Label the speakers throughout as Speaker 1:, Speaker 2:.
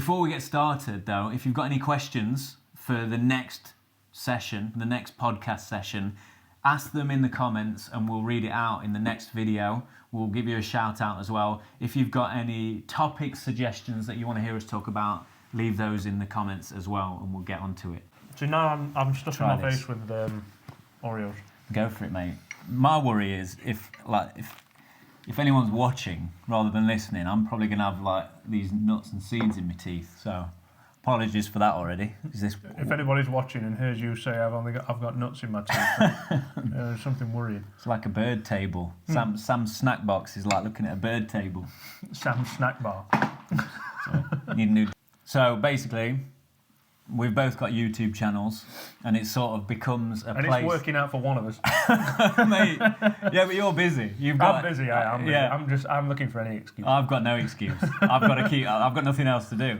Speaker 1: Before we get started, though, if you've got any questions for the next session, the next podcast session, ask them in the comments and we'll read it out in the next video. We'll give you a shout out as well. If you've got any topic suggestions that you want to hear us talk about, leave those in the comments as well and we'll get onto it.
Speaker 2: So now I'm stuffing my face with Oreos.
Speaker 1: Go for it, mate. My worry is if anyone's watching rather than listening, I'm probably going to have like these nuts and seeds in my teeth. So apologies for that already.
Speaker 2: If anybody's watching and hears you say I've got nuts in my teeth, there's something worrying.
Speaker 1: It's like a bird table. Sam's snack box is like looking at a bird table.
Speaker 2: Sam's snack bar.
Speaker 1: So basically, we've both got YouTube channels, and it sort of becomes a place.
Speaker 2: And it's working out for one of us.
Speaker 1: Mate, yeah, but you're busy.
Speaker 2: I'm busy. I'm busy. I'm looking for any excuse.
Speaker 1: I've got no excuse. I've got nothing else to do.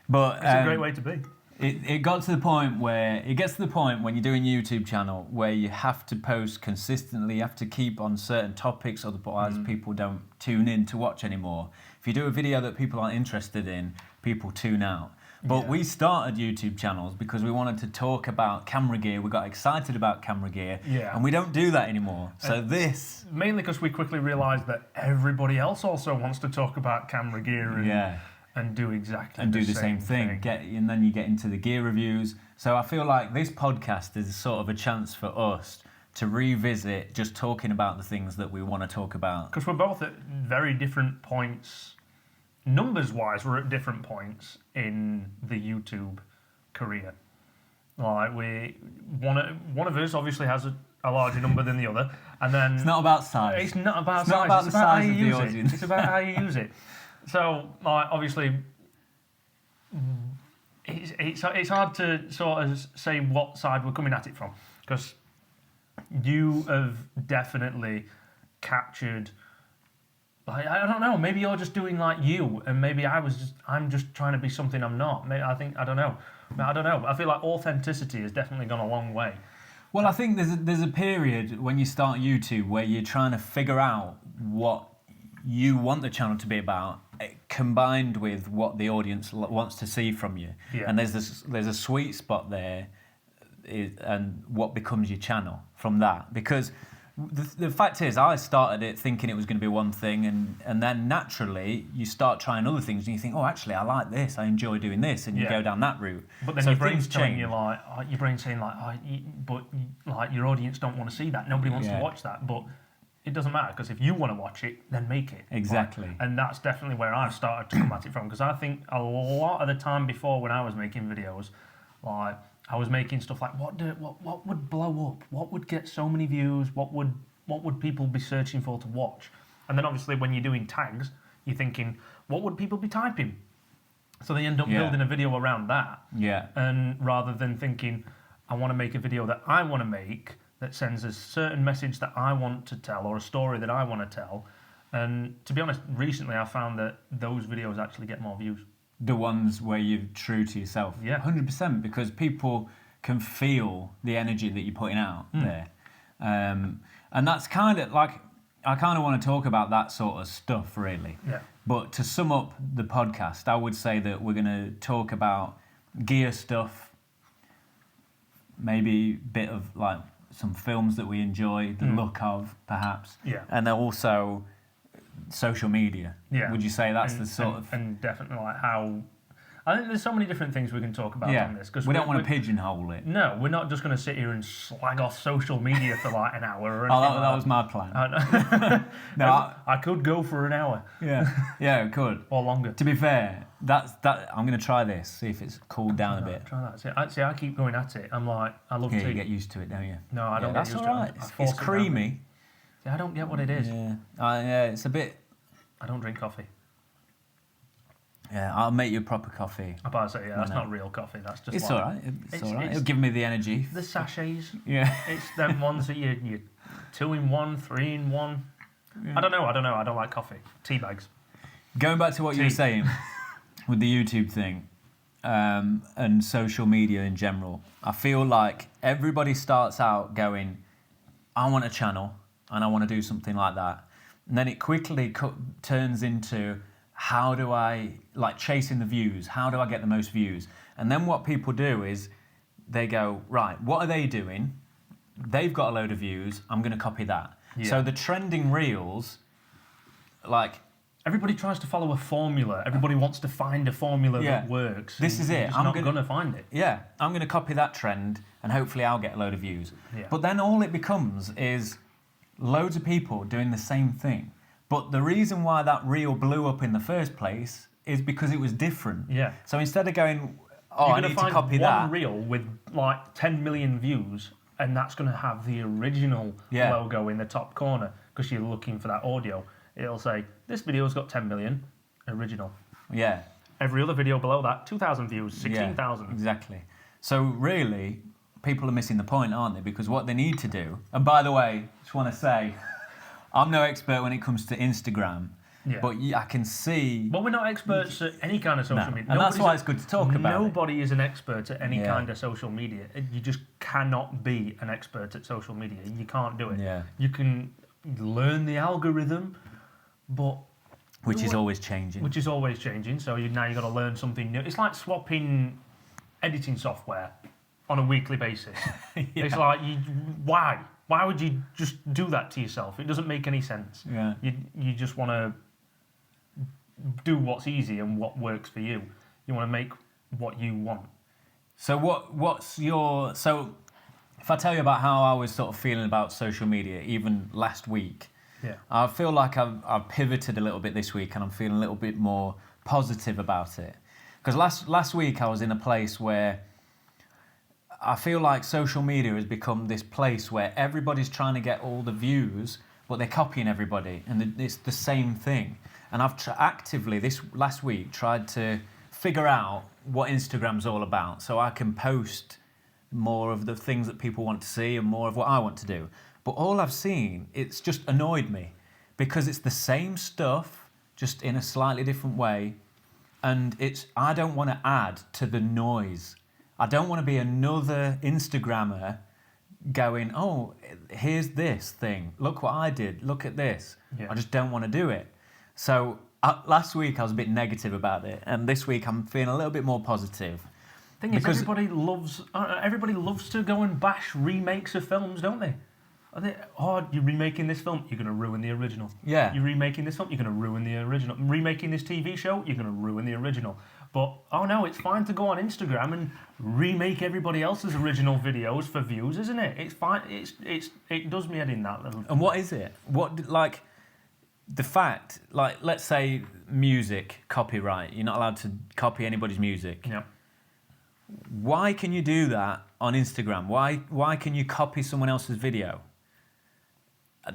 Speaker 1: But
Speaker 2: it's a great way to be.
Speaker 1: It gets to the point when you're doing a YouTube channel where you have to post consistently, you have to keep on certain topics, otherwise people don't tune in to watch anymore. If you do a video that people aren't interested in, people tune out. But we started YouTube channels because we wanted to talk about camera gear. We got excited about camera gear, and we don't do that anymore. So
Speaker 2: mainly because we quickly realised that everybody else also wants to talk about camera gear and do exactly
Speaker 1: the same thing. And then you get into the gear reviews. So I feel like this podcast is sort of a chance for us to revisit just talking about the things that we want to talk about.
Speaker 2: Because we're both at very different points. Numbers-wise, we're at different points in the YouTube career. Like one of us obviously has a larger number than the other, and then
Speaker 1: it's not about size.
Speaker 2: It's not about
Speaker 1: it's
Speaker 2: size.
Speaker 1: Not about
Speaker 2: it's
Speaker 1: the
Speaker 2: about
Speaker 1: size
Speaker 2: how you
Speaker 1: of the
Speaker 2: use
Speaker 1: audience.
Speaker 2: it. It's about how you use it. So, obviously, it's hard to sort of say what side we're coming at it from, because you have definitely captured. I don't know. Maybe you're just doing like you, and maybe I'm just trying to be something I'm not. Maybe I don't know. I feel like authenticity has definitely gone a long way.
Speaker 1: Well, I think there's a period when you start YouTube where you're trying to figure out what you want the channel to be about, combined with what the audience wants to see from you. Yeah. And there's a sweet spot there, and what becomes your channel from that. Because the fact is, I started it thinking it was going to be one thing, and then naturally you start trying other things, and you think, oh, actually, I like this, I enjoy doing this, and you go down that route.
Speaker 2: But then your brain's telling you your brain's saying but your audience don't want to see that. Nobody wants to watch that. But it doesn't matter, because if you want to watch it, then make it.
Speaker 1: Exactly.
Speaker 2: And that's definitely where I've started to come at it from, because I think a lot of the time before, when I was making videos, I was making stuff like what would blow up, what would get so many views, what would people be searching for to watch, and then obviously when you're doing tags, you're thinking what would people be typing, so they end up building a video around that. Yeah. And rather than thinking, I want to make a video that I want to make that sends a certain message that I want to tell, or a story that I want to tell, and to be honest, recently I found that those videos actually get more views.
Speaker 1: The ones where you're true to yourself.
Speaker 2: Yeah.
Speaker 1: 100%, because people can feel the energy that you're putting out there. And that's kind of like, I kind of want to talk about that sort of stuff, really.
Speaker 2: Yeah.
Speaker 1: But to sum up the podcast, I would say that we're going to talk about gear stuff, maybe a bit of like some films that we enjoy, the look of, perhaps.
Speaker 2: Yeah.
Speaker 1: And then also social media.
Speaker 2: Yeah.
Speaker 1: Would you say that's the sort of...
Speaker 2: And definitely like how... I think there's so many different things we can talk about on this.
Speaker 1: Cause we don't want to pigeonhole it.
Speaker 2: No, we're not just going to sit here and slag off social media for like an hour or
Speaker 1: anything.
Speaker 2: That
Speaker 1: was my plan.
Speaker 2: I could go for an hour.
Speaker 1: Yeah, it could.
Speaker 2: Or longer.
Speaker 1: To be fair, I'm going to try this, see if it's cooled down a bit.
Speaker 2: Try that. See, I keep going at it. I'm like, I love tea.
Speaker 1: You get used to it, don't you?
Speaker 2: No, I don't get used to it.
Speaker 1: It's creamy.
Speaker 2: See, I don't get what it is.
Speaker 1: Yeah, it's a bit...
Speaker 2: I don't drink coffee.
Speaker 1: Yeah, I'll make you a proper coffee.
Speaker 2: I'm about to say, that's not real coffee. That's just.
Speaker 1: It's alright. It's alright. It'll give me the energy.
Speaker 2: The sachets.
Speaker 1: Yeah.
Speaker 2: It's them ones that you 2-in-1, 3-in-1. Yeah. I don't know. I don't like coffee. Tea bags.
Speaker 1: Going back to what you were saying with the YouTube thing, and social media in general, I feel like everybody starts out going, I want a channel and I want to do something like that. And then it quickly turns into, how do I, like chasing the views, how do I get the most views? And then what people do is they go, right, what are they doing? They've got a load of views, I'm going to copy that.
Speaker 2: Yeah.
Speaker 1: So the trending reels, like...
Speaker 2: Everybody tries to follow a formula. Everybody wants to find a formula that works.
Speaker 1: This is it.
Speaker 2: You're just not going to find it.
Speaker 1: Yeah, I'm going to copy that trend and hopefully I'll get a load of views.
Speaker 2: Yeah.
Speaker 1: But then all it becomes is loads of people doing the same thing. But the reason why that reel blew up in the first place is because it was different.
Speaker 2: Yeah.
Speaker 1: So instead of going, oh, I need to copy
Speaker 2: one
Speaker 1: that.
Speaker 2: reel with like 10 million views, and that's going to have the original logo in the top corner because you're looking for that audio. It'll say, this video's got 10 million, original.
Speaker 1: Yeah.
Speaker 2: Every other video below that, 2,000 views, 16,000.
Speaker 1: Yeah, exactly. So really, people are missing the point, aren't they? Because what they need to do, and by the way, just want to say, I'm no expert when it comes to Instagram, but I can see...
Speaker 2: Well, we're not experts at any kind of social media.
Speaker 1: And that's why it's good to talk about
Speaker 2: Nobody is an expert at any kind of social media. You just cannot be an expert at social media. You can't do it.
Speaker 1: Yeah.
Speaker 2: You can learn the algorithm, but...
Speaker 1: Which is always changing.
Speaker 2: Which is always changing, so now you've got to learn something new. It's like swapping editing software on a weekly basis. It's like, why? Why would you just do that to yourself? It doesn't make any sense.
Speaker 1: Yeah.
Speaker 2: You just want to do what's easy and what works for you. You want to make what you want.
Speaker 1: So what's your... So if I tell you about how I was sort of feeling about social media, even last week, I feel like I've pivoted a little bit this week and I'm feeling a little bit more positive about it. Because last week I was in a place where I feel like social media has become this place where everybody's trying to get all the views, but they're copying everybody, and it's the same thing. And I've actively, this last week, tried to figure out what Instagram's all about so I can post more of the things that people want to see and more of what I want to do. But all I've seen, it's just annoyed me because it's the same stuff, just in a slightly different way. And I don't want to add to the noise. I don't want to be another Instagrammer going, oh, here's this thing. Look what I did. Look at this. Yeah. I just don't want to do it. So last week I was a bit negative about it. And this week I'm feeling a little bit more positive.
Speaker 2: Thing is, everybody loves to go and bash remakes of films, don't they? You're remaking this film, you're going to ruin the original.
Speaker 1: Yeah.
Speaker 2: You're remaking this film, you're going to ruin the original. Remaking this TV show, you're going to ruin the original. But, oh no, it's fine to go on Instagram and remake everybody else's original videos for views, isn't it? It's fine. It does me head in that little...
Speaker 1: And what is it? Like, the fact, like, let's say music, copyright. You're not allowed to copy anybody's music.
Speaker 2: Yeah.
Speaker 1: Why can you do that on Instagram? Why can you copy someone else's video?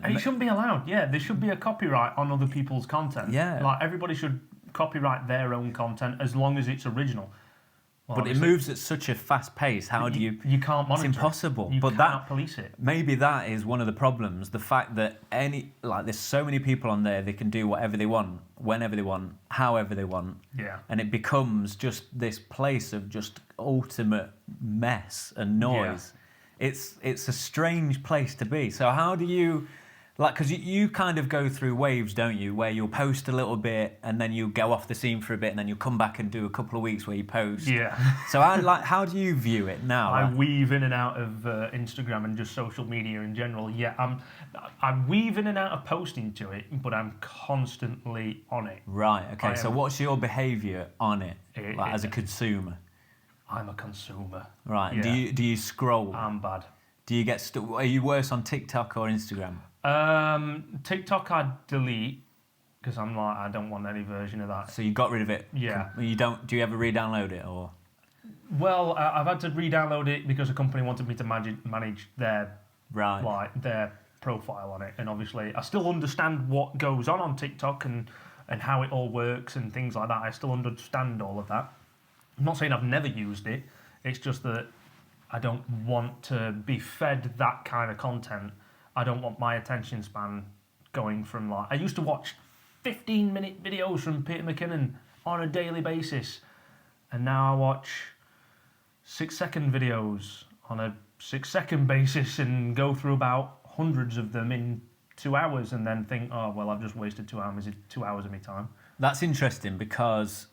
Speaker 2: It shouldn't be allowed. Yeah, there should be a copyright on other people's content.
Speaker 1: Yeah.
Speaker 2: Like, everybody should copyright their own content as long as it's original. Well,
Speaker 1: but it moves at such a fast pace. How do you...
Speaker 2: You can't monitor it.
Speaker 1: It's impossible.
Speaker 2: You cannot police it.
Speaker 1: Maybe that is one of the problems. The fact that there's so many people on there, they can do whatever they want, whenever they want, however they want.
Speaker 2: Yeah.
Speaker 1: And it becomes just this place of just ultimate mess and noise. Yeah. It's a strange place to be. So how do you... Like, because you kind of go through waves, don't you, where you'll post a little bit and then you go off the scene for a bit and then you'll come back and do a couple of weeks where you post.
Speaker 2: Yeah.
Speaker 1: So how do you view it now?
Speaker 2: I weave in and out of Instagram and just social media in general. Yeah, I'm weave in and out of posting to it, but I'm constantly on it.
Speaker 1: Right, okay. So what's your behaviour on it, as a consumer?
Speaker 2: I'm a consumer.
Speaker 1: Right. Yeah. Do you scroll?
Speaker 2: I'm bad.
Speaker 1: Do you get are you worse on TikTok or Instagram?
Speaker 2: TikTok I delete because I'm like, I don't want any version of that.
Speaker 1: So you got rid of it?
Speaker 2: Yeah.
Speaker 1: You don't? Do you ever re-download it or?
Speaker 2: Well, I've had to re-download it because a company wanted me to manage their their profile on it, and obviously I still understand what goes on TikTok and how it all works and things like that. I still understand all of that. I'm not saying I've never used it. It's just that I don't want to be fed that kind of content. I don't want my attention span going from like... I used to watch 15-minute videos from Peter McKinnon on a daily basis. And now I watch 6-second videos on a 6-second basis and go through about hundreds of them in 2 hours and then think, oh, well, I've just wasted 2 hours of my time.
Speaker 1: That's interesting because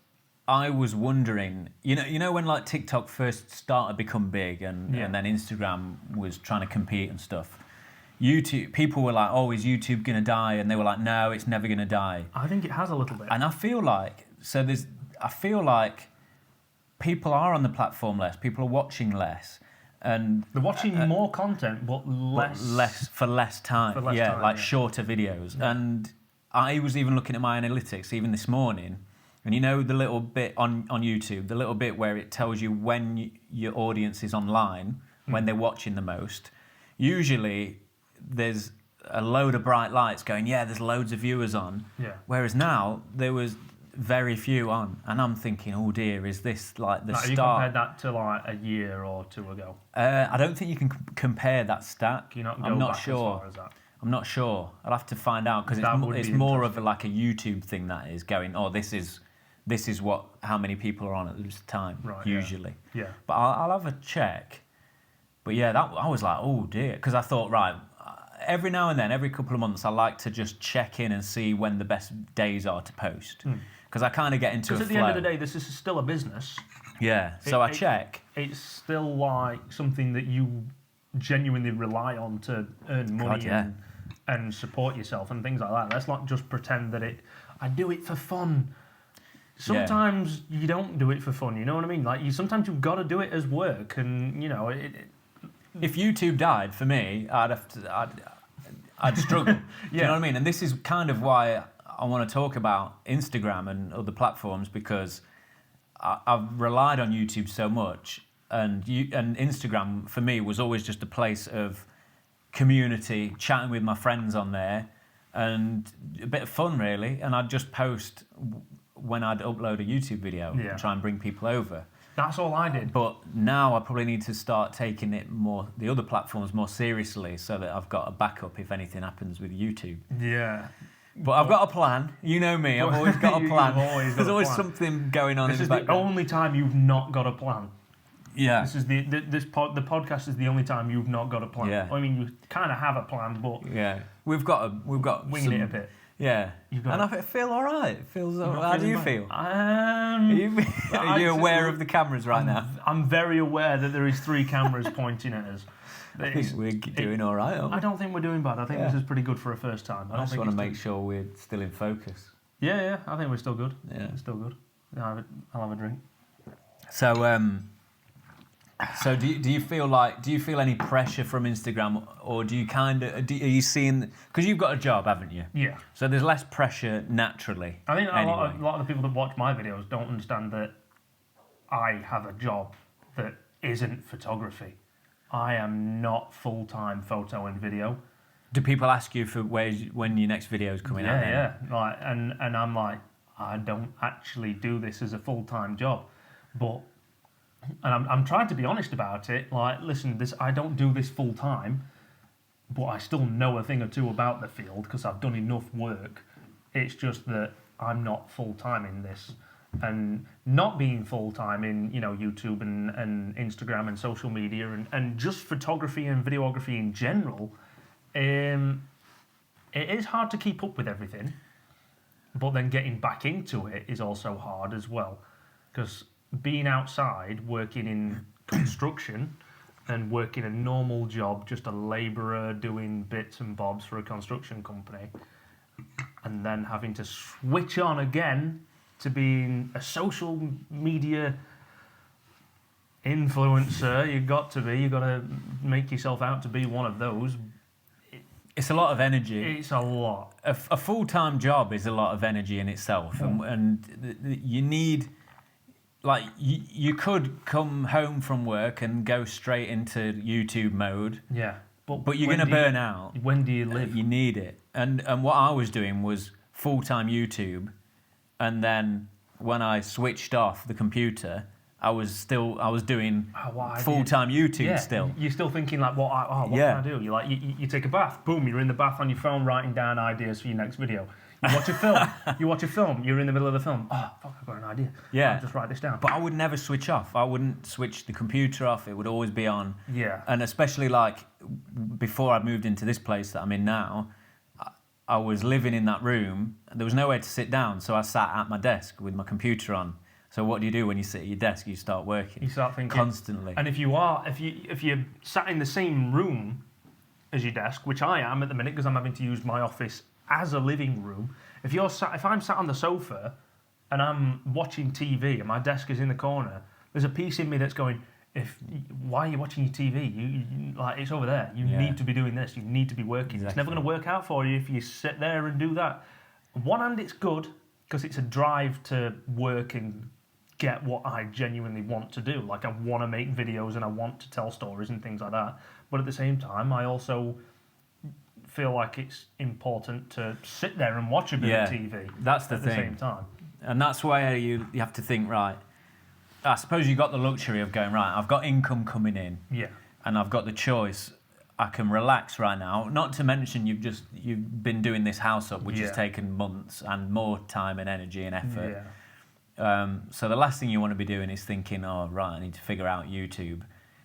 Speaker 1: I was wondering, you know when like TikTok first started to become big and then Instagram was trying to compete and stuff. YouTube people were like, "Oh, is YouTube gonna die?" And they were like, "No, it's never gonna die."
Speaker 2: I think it has a little bit.
Speaker 1: And I feel like people are on the platform less. People are watching less, and
Speaker 2: they're watching more content, but less
Speaker 1: for less time.
Speaker 2: For less time,
Speaker 1: shorter videos. Yeah. And I was even looking at my analytics even this morning, and you know the little bit on YouTube, the little bit where it tells you when your audience is online, when they're watching the most. Usually, there's a load of bright lights going, yeah, there's loads of viewers on.
Speaker 2: Yeah.
Speaker 1: Whereas now, there was very few on. And I'm thinking, oh dear, is this like the start?
Speaker 2: You compared that to like a year or two ago?
Speaker 1: I don't think you can compare that stat.
Speaker 2: Can you not go
Speaker 1: I'm not
Speaker 2: back
Speaker 1: sure.
Speaker 2: As far as that?
Speaker 1: I'm not sure. I'll have to find out because it's more of like a YouTube thing that is going, oh, this is how many people are on at this time,
Speaker 2: right,
Speaker 1: usually.
Speaker 2: Yeah.
Speaker 1: But I'll have a check. But yeah, I was like, oh dear. Because I thought, right, every now and then, every couple of months, I like to just check in and see when the best days are to post. Because I kind of get into a flow.
Speaker 2: Because at the end of the day, this is still a business.
Speaker 1: Yeah, so I check.
Speaker 2: It's still like something that you genuinely rely on to earn money and support yourself and things like that. Let's not just pretend that I do it for fun. Sometimes you don't do it for fun, you know what I mean? Like sometimes you've got to do it as work, and you know
Speaker 1: if YouTube died for me, I'd struggle. Do you know what I mean? And this is kind of why I want to talk about Instagram and other platforms, because I've relied on YouTube so much, and Instagram for me was always just a place of community, chatting with my friends on there, and a bit of fun really. And I'd just post when I'd upload a YouTube video and try and bring people over.
Speaker 2: That's all I did.
Speaker 1: But now I probably need to start taking the other platforms more seriously, so that I've got a backup if anything happens with YouTube.
Speaker 2: Yeah.
Speaker 1: But I've got a plan. You know me. I've always got a plan. There's always
Speaker 2: plan.
Speaker 1: Something going on in the background.
Speaker 2: This is the only time you've not got a plan.
Speaker 1: Yeah.
Speaker 2: This is the podcast is the only time you've not got a plan.
Speaker 1: Yeah.
Speaker 2: I mean, you kind of have a plan, but
Speaker 1: we've got
Speaker 2: winging it a bit.
Speaker 1: Yeah. And I feel all right. It feels. How do you feel? Are you aware of the cameras right now?
Speaker 2: I'm very aware that there is 3 cameras pointing at us.
Speaker 1: I think we're doing all right, aren't we?
Speaker 2: I don't think we're doing bad. I think this is pretty good for a first time.
Speaker 1: I just want to make sure we're still in focus.
Speaker 2: Yeah. I think we're still good.
Speaker 1: Yeah.
Speaker 2: We're still good. I'll have a drink.
Speaker 1: So do you feel any pressure from Instagram, or do you are you seeing, because you've got a job, haven't you?
Speaker 2: Yeah.
Speaker 1: So there's less pressure naturally.
Speaker 2: I think a lot of the people that watch my videos don't understand that I have a job that isn't photography. I am not full-time photo and video.
Speaker 1: Do people ask you for when your next video is coming out?
Speaker 2: Yeah. Like, and I'm like, I don't actually do this as a full-time job, and I'm trying to be honest about it. Like, listen, I don't do this full time, but I still know a thing or two about the field because I've done enough work. It's just that I'm not full time in this, and not being full time in YouTube and Instagram and social media and just photography and videography in general. It is hard to keep up with everything, but then getting back into it is also hard as well, because being outside, working in construction and working a normal job, just a labourer doing bits and bobs for a construction company, and then having to switch on again to being a social media influencer, you've got to make yourself out to be one of those.
Speaker 1: It's a lot of energy.
Speaker 2: It's a lot.
Speaker 1: A full-time job is a lot of energy in itself, and you need... Like, you could come home from work and go straight into YouTube mode.
Speaker 2: Yeah.
Speaker 1: But you're going to burn out.
Speaker 2: When do you live?
Speaker 1: You need it. And what I was doing was full-time YouTube. And then when I switched off the computer, I was doing full-time YouTube still.
Speaker 2: You're still thinking like, what can I do? You you take a bath, boom, you're in the bath on your phone writing down ideas for your next video. You watch a film. You're in the middle of the film. Oh, fuck, I've got an idea.
Speaker 1: Yeah.
Speaker 2: I'll just write this down.
Speaker 1: But I would never switch off. I wouldn't switch the computer off. It would always be on.
Speaker 2: Yeah.
Speaker 1: And especially like before I moved into this place that I'm in now, I was living in that room. There was nowhere to sit down, so I sat at my desk with my computer on. So what do you do when you sit at your desk? You start working.
Speaker 2: You start thinking
Speaker 1: constantly.
Speaker 2: And if you're sat in the same room as your desk, which I am at the minute because I'm having to use my office as a living room. If I'm sat on the sofa and I'm watching TV and my desk is in the corner, there's a piece in me that's going, why are you watching your TV? Like, it's over there. You need to be doing this. You need to be working. Exactly. It's never going to work out for you if you sit there and do that. On one hand, it's good because it's a drive to work and get what I genuinely want to do. Like, I want to make videos and I want to tell stories and things like that. But at the same time, I also feel like it's important to sit there and watch a bit of TV.
Speaker 1: That's the
Speaker 2: thing.
Speaker 1: At the
Speaker 2: same time.
Speaker 1: And that's why you have to think, right, I suppose you got the luxury of going, right, I've got income coming in.
Speaker 2: Yeah.
Speaker 1: And I've got the choice. I can relax right now. Not to mention you've been doing this house up, which has taken months and more time and energy and effort. Yeah. So the last thing you want to be doing is thinking, oh, right, I need to figure out YouTube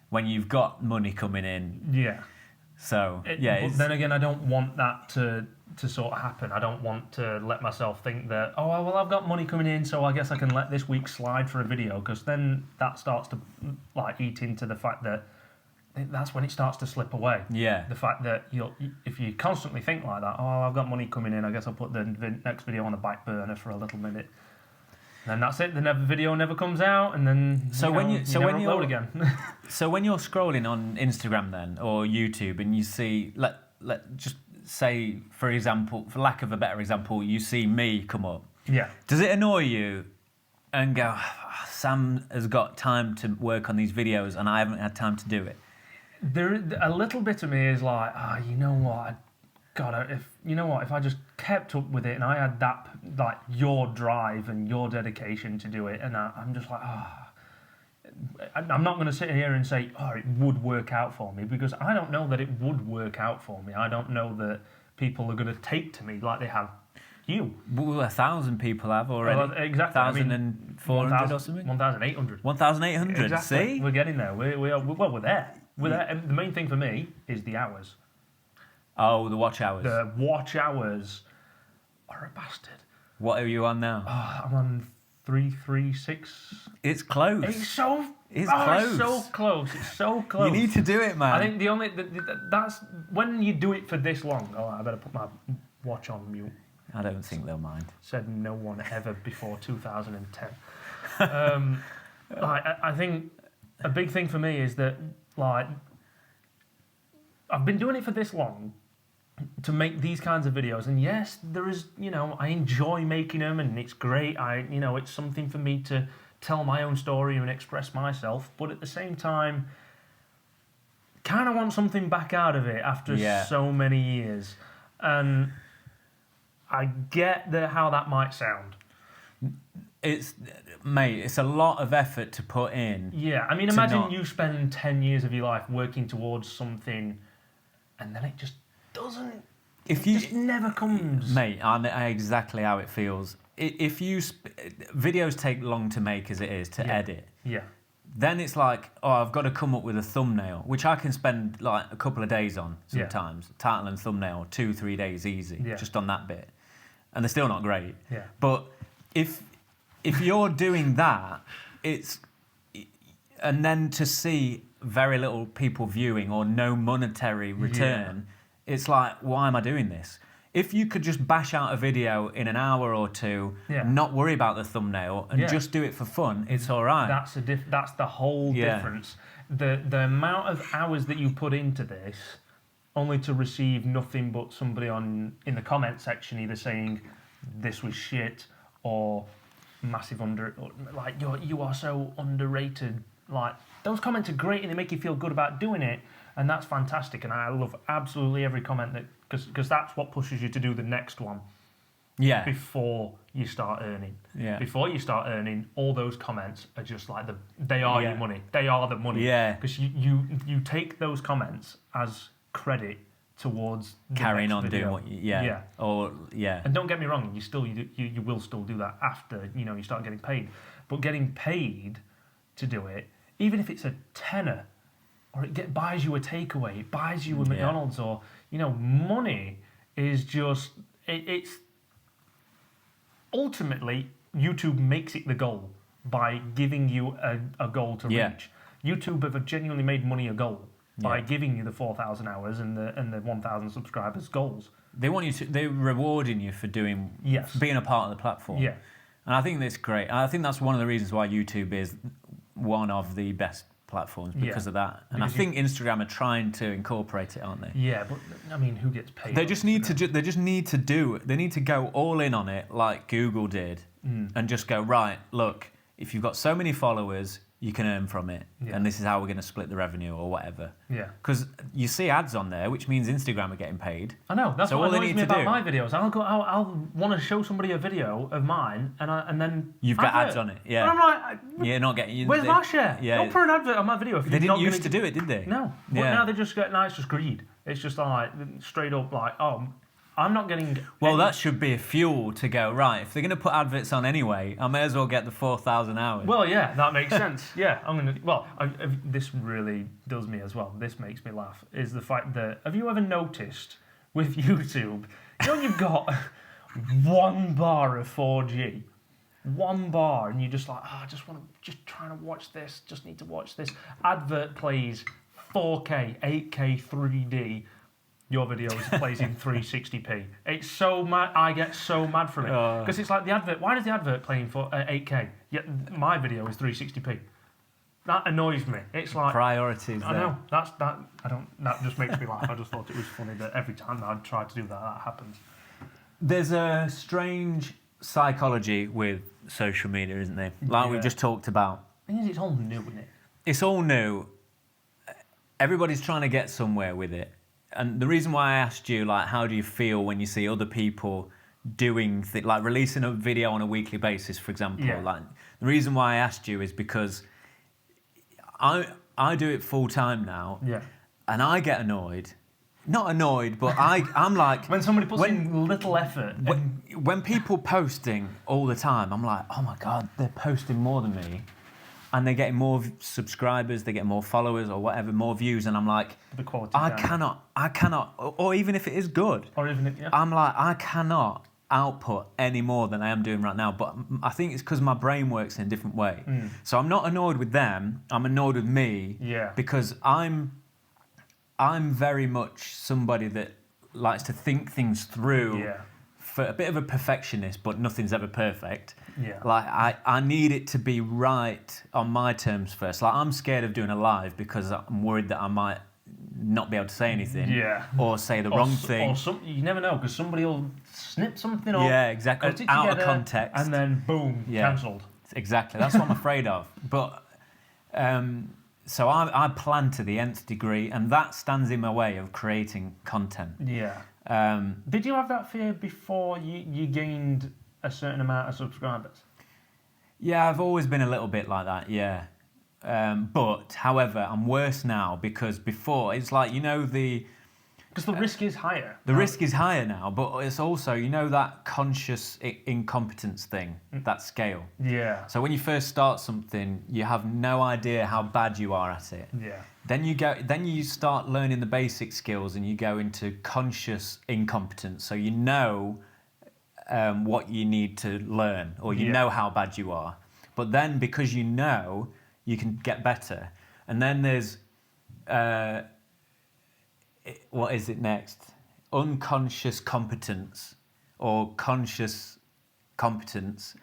Speaker 1: when you've got money coming in.
Speaker 2: Yeah.
Speaker 1: So,
Speaker 2: but then again, I don't want that to sort of happen. I don't want to let myself think that, oh, well, I've got money coming in, so I guess I can let this week slide for a video, because then that starts to like eat into the fact that that's when it starts to slip away. Yeah. The fact that if you constantly think like that, oh, I've got money coming in, I guess I'll put the next video on the back burner for a little minute. Then that's it. The video never comes out, and then when you upload again.
Speaker 1: So when you're scrolling on Instagram then or YouTube, and you see, let just say, for example, for lack of a better example, you see me come up.
Speaker 2: Yeah.
Speaker 1: Does it annoy you and go, oh, Sam has got time to work on these videos and I haven't had time to do it?
Speaker 2: A little bit of me is like, you know what? If I just kept up with it and I had that, like, your drive and your dedication to do it, and I'm just like, I'm not going to sit here and say, oh, it would work out for me, because I don't know that it would work out for me. I don't know that people are going to take to me like they have you.
Speaker 1: Well, 1,000 people have already.
Speaker 2: Well, exactly.
Speaker 1: 1,400 or something?
Speaker 2: 1,800.
Speaker 1: 1,800,
Speaker 2: exactly.
Speaker 1: See?
Speaker 2: We're getting there. We're there. We're there. And the main thing for me is the hours.
Speaker 1: Oh, the watch hours.
Speaker 2: The watch hours are a bastard.
Speaker 1: What are you on now?
Speaker 2: I'm on 336.
Speaker 1: It's close.
Speaker 2: It's so close. It's so close.
Speaker 1: You need to do it, man.
Speaker 2: I think that's when you do it for this long. Oh, I better put my watch on mute.
Speaker 1: I don't think they'll mind.
Speaker 2: Said no one ever before 2010. I think a big thing for me is that, like, I've been doing it for this long to make these kinds of videos, and yes, there is, I enjoy making them, and it's great. It's something for me to tell my own story and express myself, but at the same time, kind of want something back out of it after so many years. And I get how that might sound.
Speaker 1: It's a lot of effort to put in.
Speaker 2: Yeah, I mean, imagine you spend 10 years of your life working towards something, and then it just doesn't. It just never comes.
Speaker 1: Mate, I know exactly how it feels. If videos take long to make as it is to edit.
Speaker 2: Yeah.
Speaker 1: Then it's like, I've got to come up with a thumbnail, which I can spend like a couple of days on sometimes. Yeah. Title and thumbnail, 2-3 days easy, just on that bit, and they're still not great.
Speaker 2: Yeah.
Speaker 1: But if you're doing that, and then to see very little people viewing or no monetary return, it's like, why am I doing this? If you could just bash out a video in an hour or two, not worry about the thumbnail, and just do it for fun, it's all right.
Speaker 2: That's the whole difference. The amount of hours that you put into this, only to receive nothing but somebody in the comment section either saying this was shit or massive like you are so underrated. Like, those comments are great and they make you feel good about doing it, and that's fantastic, and I love absolutely every comment because that's what pushes you to do the next one. Yeah. Before you start earning. Yeah. Before you start earning, all those comments are just like they are your money. They are the money. Yeah. Because you take those comments as credit towards the
Speaker 1: carrying on
Speaker 2: video.
Speaker 1: Doing what
Speaker 2: And don't get me wrong, you will still do that after you start getting paid, but getting paid to do it, even if it's a tenner, or it buys you a takeaway, it buys you a McDonald's, or money is just it's ultimately YouTube makes it the goal by giving you a goal to reach. YouTube have genuinely made money a goal by giving you the 4,000 hours and the 1,000 subscribers goals.
Speaker 1: They want you to. They're rewarding you for doing, for being a part of the platform.
Speaker 2: Yeah,
Speaker 1: and I think that's great. And I think that's one of the reasons why YouTube is one of the best platforms because of that. And because I think Instagram are trying to incorporate it, aren't they?
Speaker 2: Yeah, but I mean, who gets paid?
Speaker 1: They just need to. They just need to do. They need to go all in on it, like Google did, and just go right. Look, if you've got so many followers, you can earn from it, and this is how we're going to split the revenue or whatever. Yeah. Because you see ads on there, which means Instagram are getting paid.
Speaker 2: I know. That's what annoys me about my videos. I'll want to show somebody a video of mine, and then
Speaker 1: you've got ads on it. Yeah.
Speaker 2: And I'm like,
Speaker 1: you're not getting.
Speaker 2: Where's my share? Yeah. Don't put an advert on my video. If
Speaker 1: they didn't used to do it, did they?
Speaker 2: No. But now they just get. Now it's just greed. It's just like straight up like, oh, I'm not getting.
Speaker 1: Well, that should be a fuel to go right. If they're going to put adverts on anyway, I may as well get the 4,000 hours.
Speaker 2: Well, yeah, that makes sense. Yeah, I'm gonna. Well, this really does me as well. This makes me laugh. Is the fact that have you ever noticed with YouTube? You know, you've got 1 bar of 4G, 1 bar, and you're just like, I just want to, just trying to watch this. Just need to watch this. Advert plays 4K, 8K, 3D. Your video plays in 360p. It's so mad. I get so mad from it because it's like the advert. Why does the advert play in 8K? Yet my video is 360p. That annoys me. It's like
Speaker 1: priorities.
Speaker 2: I know. That just makes me laugh. I just thought it was funny that every time I try to do that happens.
Speaker 1: There's a strange psychology with social media, isn't there? Like we just talked about.
Speaker 2: It's all new, isn't it?
Speaker 1: It's all new. Everybody's trying to get somewhere with it. And the reason why I asked you, like, how do you feel when you see other people doing, like, releasing a video on a weekly basis, for example? Like, the reason why I asked you is because I do it full time now, and I get annoyed. Not annoyed, but I'm like...
Speaker 2: when somebody puts in little effort.
Speaker 1: When people posting all the time, I'm like, oh my God, they're posting more than me. And they're getting more subscribers, they get more followers or whatever, more views, and I'm like,
Speaker 2: the quality
Speaker 1: I cannot, or even if it is good,
Speaker 2: or even if,
Speaker 1: I'm like, I cannot output any more than I am doing right now. But I think it's because my brain works in a different way. So I'm not annoyed with them, I'm annoyed with me, because I'm very much somebody that likes to think things through. For a bit of a perfectionist, but nothing's ever perfect. Like I need it to be right on my terms first. Like I'm scared of doing a live because I'm worried that I might not be able to say anything. Or say the wrong thing.
Speaker 2: Or you never know because somebody will snip something off.
Speaker 1: Yeah, exactly. Out of context.
Speaker 2: And then boom, cancelled.
Speaker 1: Exactly. That's what I'm afraid of. But so I plan to the nth degree, and that stands in my way of creating content. Did you have that fear before you gained a certain amount of subscribers? Yeah, I've always been a little bit like that, but, however, I'm worse now because before, it's like,
Speaker 2: because the risk is higher.
Speaker 1: The risk is higher now, but it's also, that conscious incompetence thing, that scale. So when you first start something, you have no idea how bad you are at it. Then you start learning the basic skills and you go into conscious incompetence. So you know what you need to learn, or you know how bad you are. But then because you know, you can get better. And then there's what is it next? Unconscious competence or conscious competence.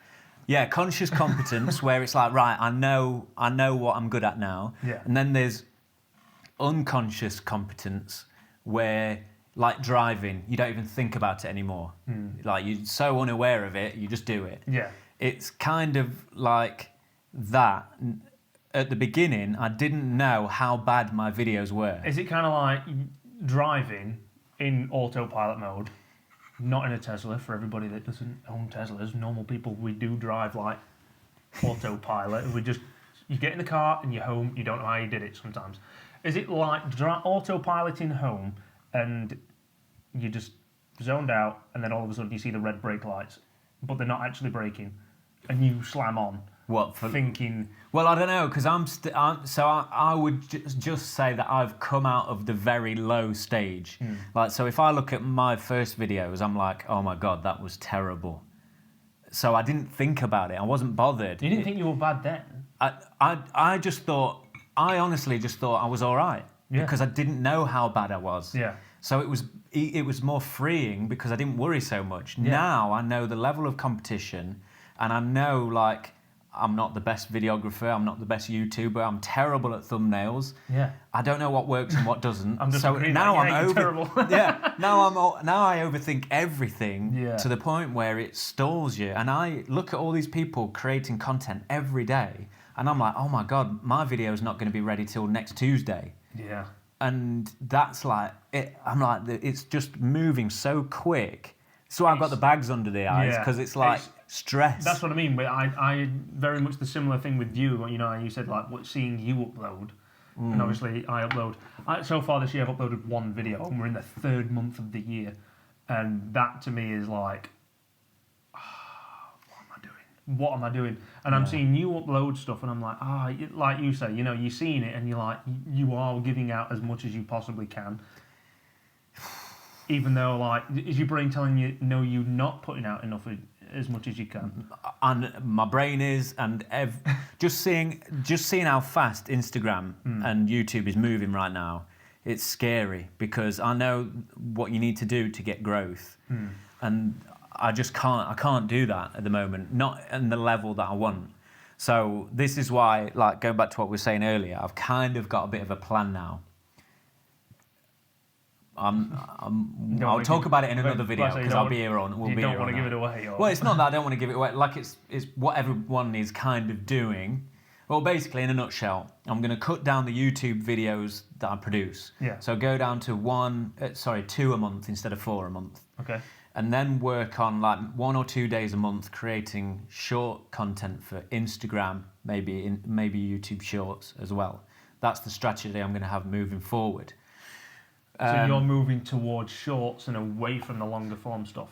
Speaker 1: Yeah, conscious competence where it's like, right, I know what I'm good at now. And then there's unconscious competence where, like driving, you don't even think about it anymore. Like you're so unaware of it, you just do it. It's kind of like that. At the beginning, I didn't know how bad my videos were.
Speaker 2: Is it kind of like driving in autopilot mode, not in a Tesla? For everybody that doesn't own Teslas, normal people, we do drive like autopilot. You get in the car and you're home, you don't know how you did it sometimes. Is it like autopiloting home and you just zoned out and then all of a sudden you see the red brake lights, but they're not actually braking and you slam on?
Speaker 1: What for?
Speaker 2: thinking?
Speaker 1: Well, I don't know, because I would just say that I've come out of the very low stage. Like, so if I look at my first videos, I'm like, oh my God, that was terrible. So I didn't think about it. I wasn't bothered.
Speaker 2: You didn't think you were bad then?
Speaker 1: I just thought, I honestly just thought I was all right.
Speaker 2: Yeah.
Speaker 1: Because I didn't know how bad I was.
Speaker 2: Yeah.
Speaker 1: So it was more freeing because I didn't worry so much.
Speaker 2: Yeah.
Speaker 1: Now I know the level of competition, and I know, like, I'm not the best videographer, I'm not the best YouTuber, I'm terrible at thumbnails.
Speaker 2: Yeah.
Speaker 1: I don't know what works and what doesn't.
Speaker 2: I'm just
Speaker 1: so
Speaker 2: agreeing
Speaker 1: now
Speaker 2: that, yeah, you're terrible.
Speaker 1: now I overthink everything
Speaker 2: Yeah.
Speaker 1: to the point where it stalls you. And I look at all these people creating content every day, and I'm like, oh my God, my video is not going to be ready till next Tuesday.
Speaker 2: Yeah.
Speaker 1: And that's like it. I'm like, it's just moving so quick. So I've got the bags under the eyes because it's like stress.
Speaker 2: That's what I mean. But I very much the similar thing with you. You know, you said like seeing you upload, and obviously I upload. So far this year I've uploaded one video, and we're in the 3rd month of the year, and that to me is like, what am I doing? And I'm seeing you upload stuff, and I'm like, like you say, you know, you're seeing it, and you're like, you are giving out as much as you possibly can. Even though, like, is your brain telling you, no, you're not putting out enough as much as you can?
Speaker 1: And my brain is, and just seeing how fast Instagram and YouTube is moving right now, it's scary because I know what you need to do to get growth, and I can't do that at the moment, not in the level that I want. So this is why, like, going back to what we were saying earlier, I've kind of got a bit of a plan now. I'll talk about it in another video because I'll be here on.
Speaker 2: You don't want to give it away. Or?
Speaker 1: Well, it's not that I don't want to give it away. Like it's what everyone is kind of doing. Well, basically, in a nutshell, I'm going to cut down the YouTube videos that I produce.
Speaker 2: Yeah.
Speaker 1: So go down to 2 a month instead of 4 a month.
Speaker 2: Okay.
Speaker 1: And then work on like 1 or 2 days a month creating short content for Instagram, maybe YouTube Shorts as well. That's the strategy I'm going to have moving forward.
Speaker 2: So you're moving towards shorts and away from the longer form stuff.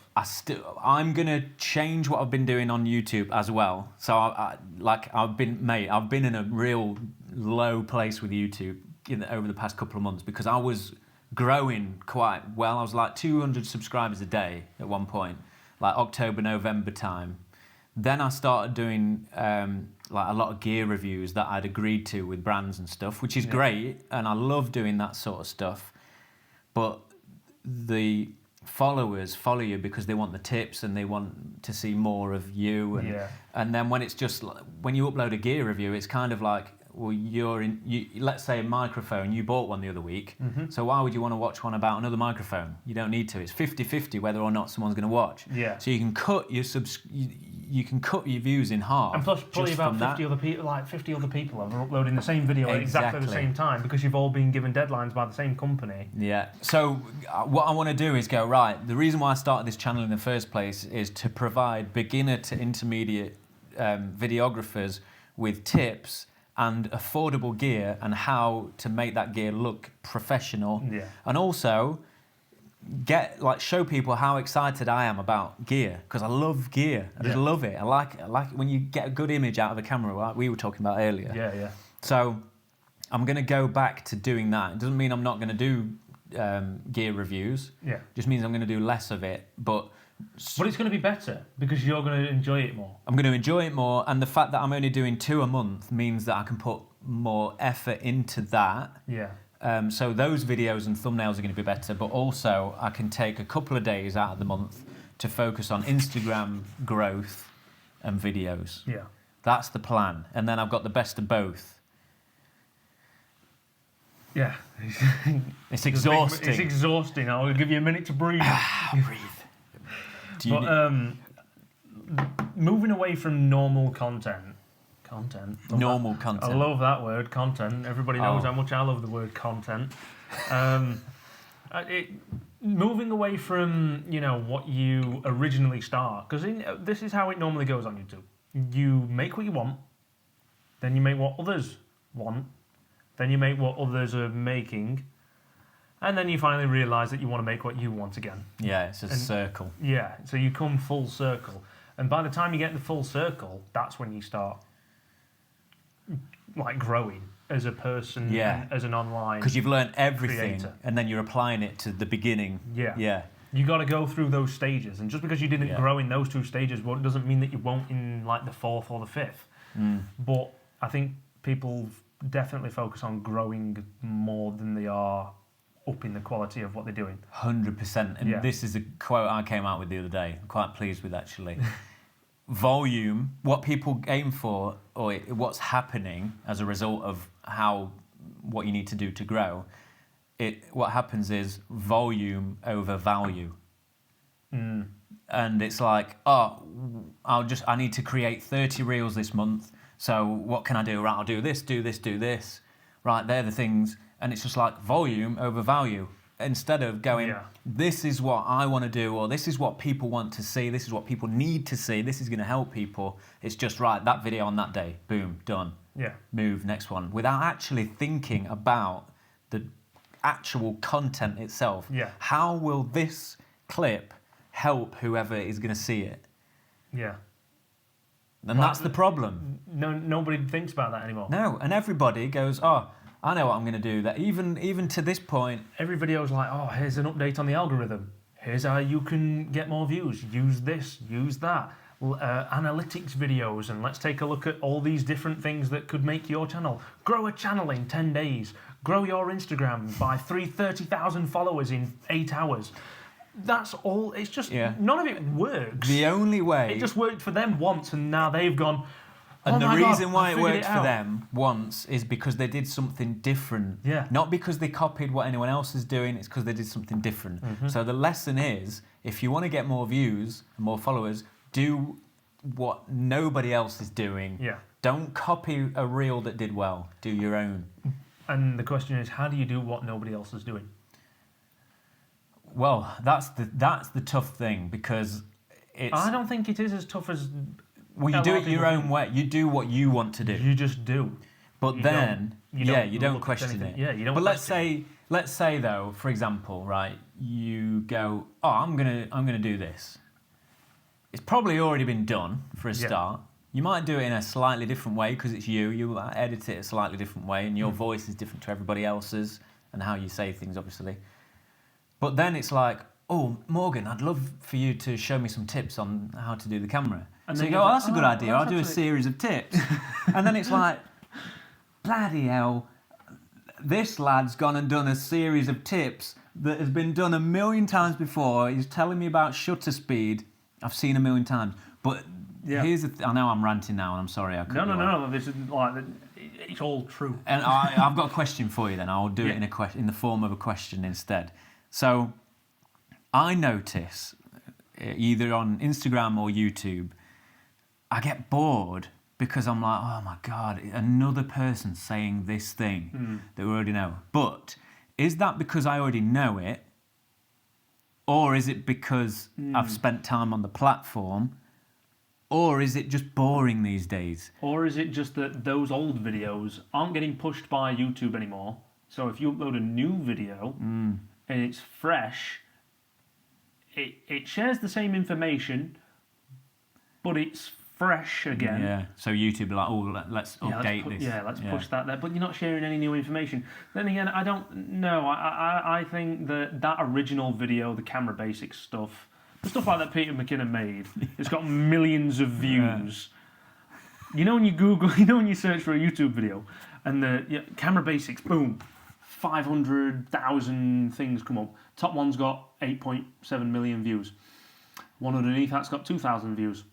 Speaker 1: I'm gonna change what I've been doing on YouTube as well. So I've been in a real low place with YouTube over the past couple of months because I was growing quite well. I was like 200 subscribers a day at one point, like October, November time. Then I started doing like a lot of gear reviews that I'd agreed to with brands and stuff, which is great, and I love doing that sort of stuff. But the followers follow you because they want the tips and they want to see more of you. And then when it's just when you upload a gear review, it's kind of like, well, let's say a microphone, you bought one the other week. So why would you want to watch one about another microphone? You don't need to. It's 50-50 whether or not someone's going to watch.
Speaker 2: Yeah.
Speaker 1: So you can cut your you can cut your views in half.
Speaker 2: And plus, probably about 50 other people are uploading the same video at exactly the same time because you've all been given deadlines by the same company.
Speaker 1: Yeah. So what I want to do is go, right, the reason why I started this channel in the first place is to provide beginner to intermediate videographers with tips and affordable gear and how to make that gear look professional.
Speaker 2: Yeah.
Speaker 1: And also show people how excited I am about gear because I love gear. I just love it. I like when you get a good image out of a camera, like we were talking about earlier.
Speaker 2: Yeah.
Speaker 1: So I'm going to go back to doing that. It doesn't mean I'm not going to do gear reviews.
Speaker 2: Yeah.
Speaker 1: It just means I'm going to do less of it. But
Speaker 2: it's going to be better because you're going to enjoy it more.
Speaker 1: I'm going to enjoy it more, and the fact that I'm only doing 2 a month means that I can put more effort into that.
Speaker 2: Yeah.
Speaker 1: So those videos and thumbnails are going to be better, but also I can take a couple of days out of the month to focus on Instagram growth and videos.
Speaker 2: Yeah.
Speaker 1: That's the plan. And then I've got the best of both.
Speaker 2: Yeah.
Speaker 1: It's exhausting.
Speaker 2: It's exhausting. I'll give you a minute to breathe.
Speaker 1: Breathe.
Speaker 2: Moving away from normal content.
Speaker 1: Normal content.
Speaker 2: I love that word, content. Everybody knows how much I love the word content. Moving away from, what you originally start, because this is how it normally goes on YouTube. You make what you want, then you make what others want, then you make what others are making, and then you finally realise that you want to make what you want again.
Speaker 1: Yeah, it's a circle.
Speaker 2: Yeah, so you come full circle. And by the time you get the full circle, that's when you start like growing as a person,
Speaker 1: Yeah.
Speaker 2: and as an online.
Speaker 1: Because you've learned everything,
Speaker 2: creator.
Speaker 1: and then you're applying it to the beginning.
Speaker 2: Yeah.
Speaker 1: Yeah.
Speaker 2: You got to go through those stages, and just because you didn't
Speaker 1: Yeah.
Speaker 2: grow in those 2 stages, well, it doesn't mean that you won't in like the 4th or the 5th. But I think people definitely focus on growing more than they are upping the quality of what they're doing.
Speaker 1: 100%. And
Speaker 2: Yeah.
Speaker 1: this is a quote I came out with the other day. I'm quite pleased with, actually. Volume, what people aim for, or what's happening as a result of what you need to do to grow, what happens is volume over value. And it's like, oh, I need to create 30 reels this month. So what can I do? Right, I'll do this, do this, do this. Right, they're the things. And it's just like volume over value. Instead of going, this is what I want to do, or this is what people want to see, this is what people need to see, this is going to help people. It's just, right, that video on that day, boom, done.
Speaker 2: Yeah.
Speaker 1: Move, next one. Without actually thinking about the actual content itself.
Speaker 2: Yeah.
Speaker 1: How will this clip help whoever is going to see it?
Speaker 2: Yeah.
Speaker 1: And that's the problem.
Speaker 2: Nobody thinks about that anymore.
Speaker 1: No, and everybody goes, oh, I know what I'm going to do. That even to this point,
Speaker 2: Every video is like, oh, here's an update on the algorithm. Here's how you can get more views. Use this, use that. Analytics videos, and let's take a look at all these different things that could make your channel. Grow a channel in 10 days. Grow your Instagram by 30,000 followers in 8 hours. That's all. It's just, none of it works.
Speaker 1: the only way...
Speaker 2: It just worked for them once, and now they've gone,
Speaker 1: And
Speaker 2: oh
Speaker 1: the
Speaker 2: my God,
Speaker 1: reason why
Speaker 2: I
Speaker 1: it
Speaker 2: figured
Speaker 1: worked for
Speaker 2: out.
Speaker 1: them once is because they did something different.
Speaker 2: Yeah.
Speaker 1: Not because they copied what anyone else is doing, it's because they did something different. So the lesson is, if you want to get more views and more followers, do what nobody else is doing.
Speaker 2: Yeah.
Speaker 1: Don't copy a reel that did well. Do your own.
Speaker 2: And the question is, how do you do what nobody else is doing?
Speaker 1: Well, that's the tough thing, because it's...
Speaker 2: I don't think it is as tough as...
Speaker 1: Well, you do it your own way. You do what you want to do.
Speaker 2: You just do.
Speaker 1: But
Speaker 2: You
Speaker 1: then,
Speaker 2: don't
Speaker 1: you don't
Speaker 2: look at
Speaker 1: question
Speaker 2: anything.
Speaker 1: it.
Speaker 2: Yeah, you don't
Speaker 1: But
Speaker 2: question
Speaker 1: let's say though, for example, right, you go, oh, I'm gonna do this. It's probably already been done for a start. You might do it in a slightly different way because it's you. You might edit it a slightly different way, and your voice is different to everybody else's, and how you say things, obviously. But then it's like, oh, Morgan, I'd love for you to show me some tips on how to do the camera.
Speaker 2: And
Speaker 1: so
Speaker 2: then
Speaker 1: you go,
Speaker 2: you're
Speaker 1: oh,
Speaker 2: like,
Speaker 1: that's a good idea.
Speaker 2: that's
Speaker 1: I'll do a
Speaker 2: actually-
Speaker 1: series of tips. And then it's like, bloody hell, this lad's gone and done a series of tips that has been done 1,000,000 times before. He's telling me about shutter speed. I've seen 1,000,000 times. But here's the I know I'm ranting now, and I'm sorry. I cut you off.
Speaker 2: No. This is like, it's all true.
Speaker 1: And I've got a question for you then. I'll do it in the form of a question instead. So I notice, either on Instagram or YouTube, I get bored because I'm like, oh my God, another person saying this thing that we already know. But is that because I already know it? Or is it because I've spent time on the platform? Or is it just boring these days?
Speaker 2: Or is it just that those old videos aren't getting pushed by YouTube anymore? So if you upload a new video and it's fresh, it shares the same information, but it's fresh again.
Speaker 1: Yeah. So YouTube are like, oh, let's update this.
Speaker 2: Yeah, let's push that there. But you're not sharing any new information. Then again, I don't know. I think that original video, the camera basics stuff, the stuff like that Peter McKinnon made, it's got millions of views. You know when you Google, when you search for a YouTube video, and the camera basics, boom, 500,000 things come up. Top one's got 8.7 million views. One underneath that's got 2,000 views.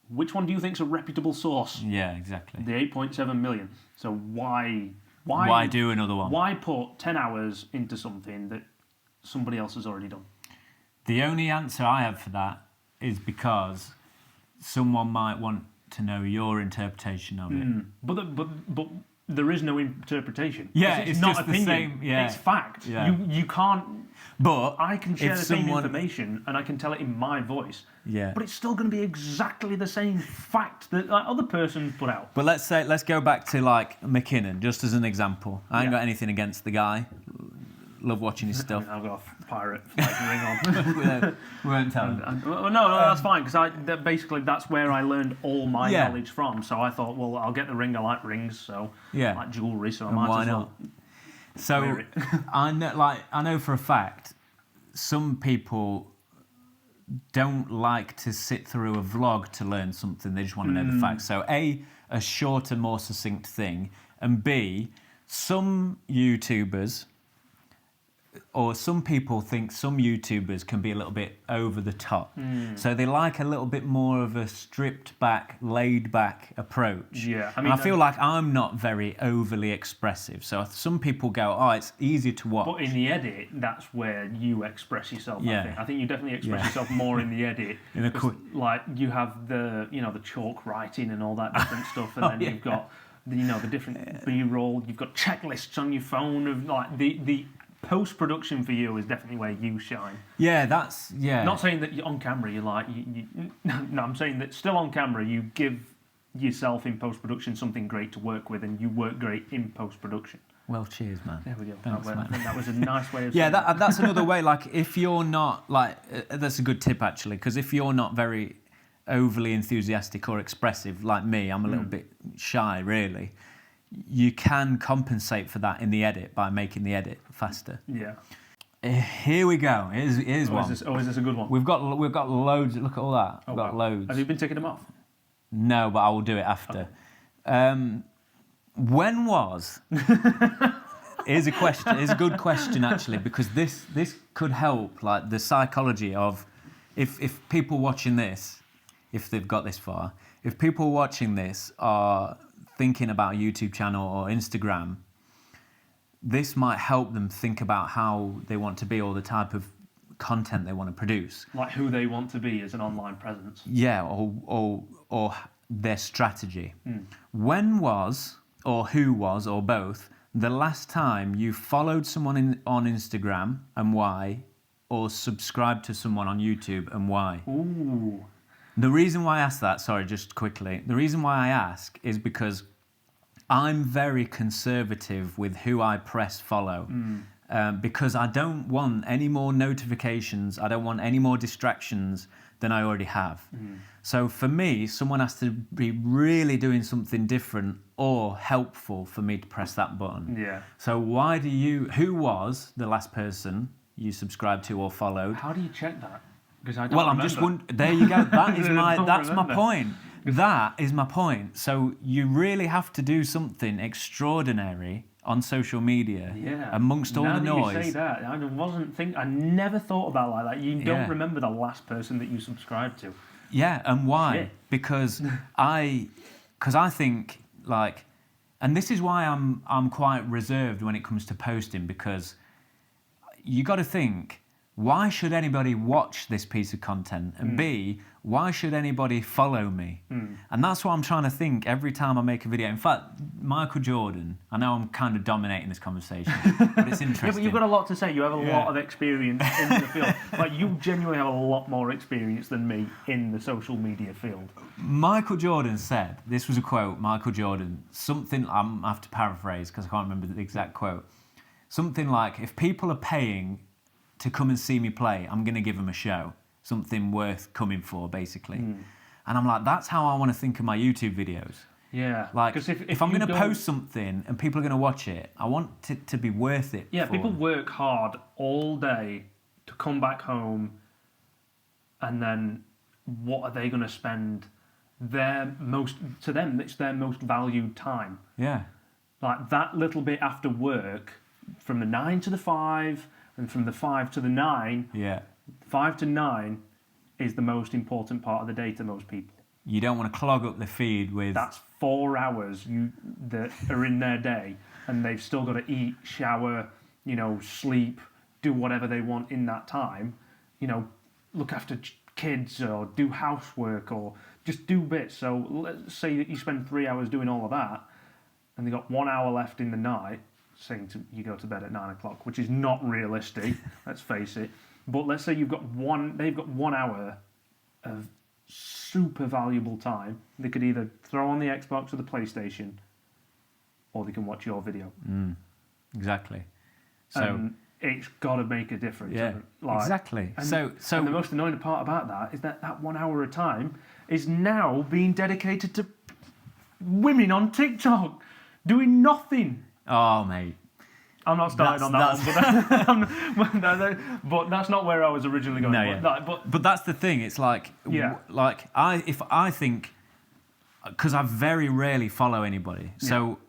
Speaker 2: Which one do you think's a reputable source?
Speaker 1: Yeah, exactly.
Speaker 2: The 8.7 million. So why
Speaker 1: do another one?
Speaker 2: Why put 10 hours into something that somebody else has already done?
Speaker 1: The only answer I have for that is because someone might want to know your interpretation of it.
Speaker 2: But there is no interpretation.
Speaker 1: Yeah,
Speaker 2: it's
Speaker 1: it's
Speaker 2: not
Speaker 1: just the
Speaker 2: opinion.
Speaker 1: same, yeah.
Speaker 2: It's fact.
Speaker 1: Yeah.
Speaker 2: You can't.
Speaker 1: But
Speaker 2: I can share
Speaker 1: if
Speaker 2: the same
Speaker 1: someone-
Speaker 2: information and I can tell it in my voice.
Speaker 1: Yeah.
Speaker 2: But it's still going to be exactly the same fact that that other person put out.
Speaker 1: But let's go back to like McKinnon, just as an example. I ain't
Speaker 2: Yeah.
Speaker 1: got anything against the guy. love watching his stuff.
Speaker 2: I've got a pirate ring on.
Speaker 1: We won't tell him.
Speaker 2: No, that's fine, because basically that's where I learned all my
Speaker 1: Yeah.
Speaker 2: knowledge from. So I thought, well, I'll get the ring. I like rings, so
Speaker 1: Yeah.
Speaker 2: I like jewellery, so I
Speaker 1: And
Speaker 2: might
Speaker 1: why
Speaker 2: as well.
Speaker 1: not? So
Speaker 2: wear it.
Speaker 1: I know for a fact some people don't like to sit through a vlog to learn something. They just want to know the facts. So A shorter, more succinct thing, and B, some YouTubers or some people think some YouTubers can be a little bit over the top. So they like a little bit more of a stripped back, laid back approach.
Speaker 2: Yeah,
Speaker 1: I feel like I'm not very overly expressive. So some people go, oh, it's easier to watch.
Speaker 2: But in the edit, that's where you express yourself.
Speaker 1: Yeah.
Speaker 2: I think you definitely express yourself more in the edit.
Speaker 1: In a
Speaker 2: 'cause, like you have the the chalk writing and all that different stuff, and then you've got the different B-roll. You've got checklists on your phone of like the post-production for you is definitely where you shine.
Speaker 1: Yeah, that's
Speaker 2: Not saying that on camera you're like no, I'm saying that still on camera you give yourself in post-production something great to work with, and you work great in post-production.
Speaker 1: Well, cheers, man.
Speaker 2: There we go.
Speaker 1: Thanks,
Speaker 2: I
Speaker 1: man.
Speaker 2: think that was a nice way of
Speaker 1: Yeah,
Speaker 2: saying
Speaker 1: that's another way. Like, if you're not that's a good tip actually, because if you're not very overly enthusiastic or expressive like me, I'm a little bit shy, really. You can compensate for that in the edit by making the edit faster.
Speaker 2: Yeah.
Speaker 1: Here we go. Here's one.
Speaker 2: Is this a good one?
Speaker 1: We've got loads. Look at all that. We've got
Speaker 2: wow.
Speaker 1: loads.
Speaker 2: Have you been taking them off?
Speaker 1: No, but I will do it after. When was? Here's a question. Here's a good question actually, because this could help, like the psychology of if people watching this, if they've got this far, if people watching this are thinking about a YouTube channel or Instagram, this might help them think about how they want to be or the type of content they want to produce.
Speaker 2: Like who they want to be as an online presence.
Speaker 1: Yeah, or their strategy. When was, or who was, or both, the last time you followed someone on Instagram and why, or subscribed to someone on YouTube and why?
Speaker 2: Ooh.
Speaker 1: The reason why I ask that, sorry, just quickly, the reason why I ask is because I'm very conservative with who I press follow. Because I don't want any more notifications, I don't want any more distractions than I already have. So for me, someone has to be really doing something different or helpful for me to press that button.
Speaker 2: Yeah.
Speaker 1: So who was the last person you subscribed to or followed?
Speaker 2: How do you check that? Because I don't
Speaker 1: Well,
Speaker 2: remember.
Speaker 1: I'm just wondering. There you go. That's my
Speaker 2: remember.
Speaker 1: point. That is my point. So you really have to do something extraordinary on social media, amongst all the noise.
Speaker 2: You say that, I never thought about it like that. You don't
Speaker 1: Yeah.
Speaker 2: remember the last person that you subscribed to.
Speaker 1: Yeah, and why?
Speaker 2: Shit.
Speaker 1: Because I think like, and this is why I'm quite reserved when it comes to posting, because you got to think, why should anybody watch this piece of content? And B, why should anybody follow me? And that's what I'm trying to think every time I make a video. In fact, Michael Jordan, I know I'm kind of dominating this conversation, but it's interesting.
Speaker 2: Yeah, but you've got a lot to say. You have a lot of experience in the field. Like, you genuinely have a lot more experience than me in the social media field.
Speaker 1: Michael Jordan said, this was a quote, Michael Jordan, something, I have to paraphrase because I can't remember the exact quote. Something like, if people are paying to come and see me play, I'm going to give them a show. Something worth coming for, basically. And I'm like, that's how I want to think of my YouTube videos.
Speaker 2: Yeah.
Speaker 1: Like,
Speaker 2: 'Cause
Speaker 1: if I'm going to post something and people are going to watch it, I want it to be worth it.
Speaker 2: Yeah,
Speaker 1: for
Speaker 2: people
Speaker 1: them.
Speaker 2: work hard all day to come back home, and then what are they going to spend to them, it's their most valued time.
Speaker 1: Yeah.
Speaker 2: Like, that little bit after work, from the 9 to the 5, and from the 5 to the 9,
Speaker 1: Yeah.
Speaker 2: 5 to 9 is the most important part of the day to most people.
Speaker 1: You don't want to clog up the feed with...
Speaker 2: That's 4 hours that are in their day, and they've still got to eat, shower, sleep, do whatever they want in that time. Look after kids or do housework or just do bits. So let's say that you spend 3 hours doing all of that, and they've got 1 hour left in the night, saying you go to bed at 9 o'clock, which is not realistic, let's face it. But let's say they've got 1 hour of super valuable time. They could either throw on the Xbox or the PlayStation, or they can watch your video.
Speaker 1: Exactly. So
Speaker 2: it's got to make a difference.
Speaker 1: Yeah,
Speaker 2: Like,
Speaker 1: exactly.
Speaker 2: And,
Speaker 1: So
Speaker 2: and the most annoying part about that is that 1 hour of time is now being dedicated to women on TikTok doing nothing.
Speaker 1: oh, mate.
Speaker 2: I'm not starting on that one, but that's not where I was originally going.
Speaker 1: No, but that's the thing. It's like, if I think, because I very rarely follow anybody, so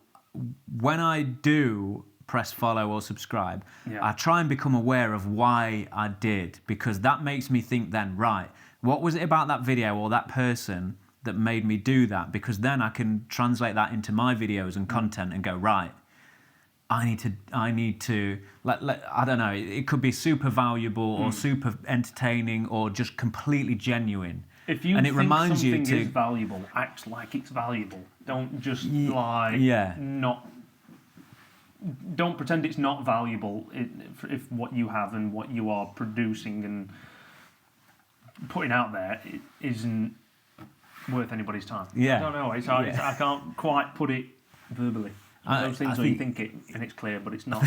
Speaker 1: when I do press follow or subscribe, I try and become aware of why I did, because that makes me think then, right, what was it about that video or that person that made me do that? Because then I can translate that into my videos and content and go, right, I need to I don't know, it could be super valuable or super entertaining or just completely genuine.
Speaker 2: If you think something is valuable, act like it's valuable. Don't just don't pretend it's not valuable if what you have and what you are producing and putting out there isn't worth anybody's time. I don't know. I can't quite put it verbally. Those things where you think it and it's clear, but it's not.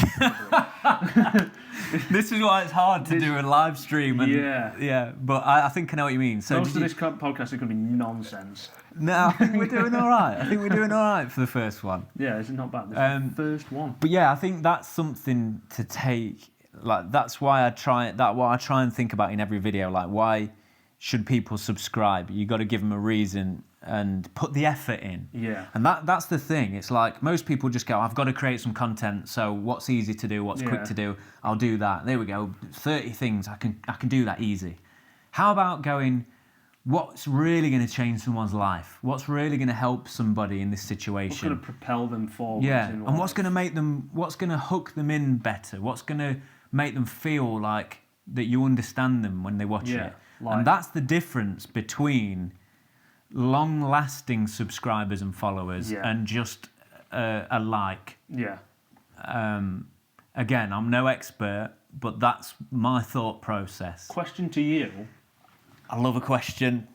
Speaker 1: This is why it's hard to do a live stream. And, but I think I know what you mean. So
Speaker 2: most of this podcast is going to be nonsense.
Speaker 1: No, I think we're doing all right. For the first one.
Speaker 2: Yeah, it's not bad. This is the first one.
Speaker 1: But yeah, I think that's something to take. Like that's why I try and think about in every video. Like, why should people subscribe? You got to give them a reason and put the effort in.
Speaker 2: Yeah.
Speaker 1: And that's the thing. It's like most people just go, I've got to create some content. So what's easy to do? What's quick to do? I'll do that. There we go. 30 things. I can do that easy. How about going, what's really going to change someone's life? What's really going to help somebody in this situation?
Speaker 2: What's going to propel them forward?
Speaker 1: Yeah. And what's going to hook them in better? What's going to make them feel like that you understand them when they watch it? And that's the difference between long-lasting subscribers and followers and just a like.
Speaker 2: Yeah.
Speaker 1: Again, I'm no expert, but that's my thought process.
Speaker 2: Question to you.
Speaker 1: I love a question.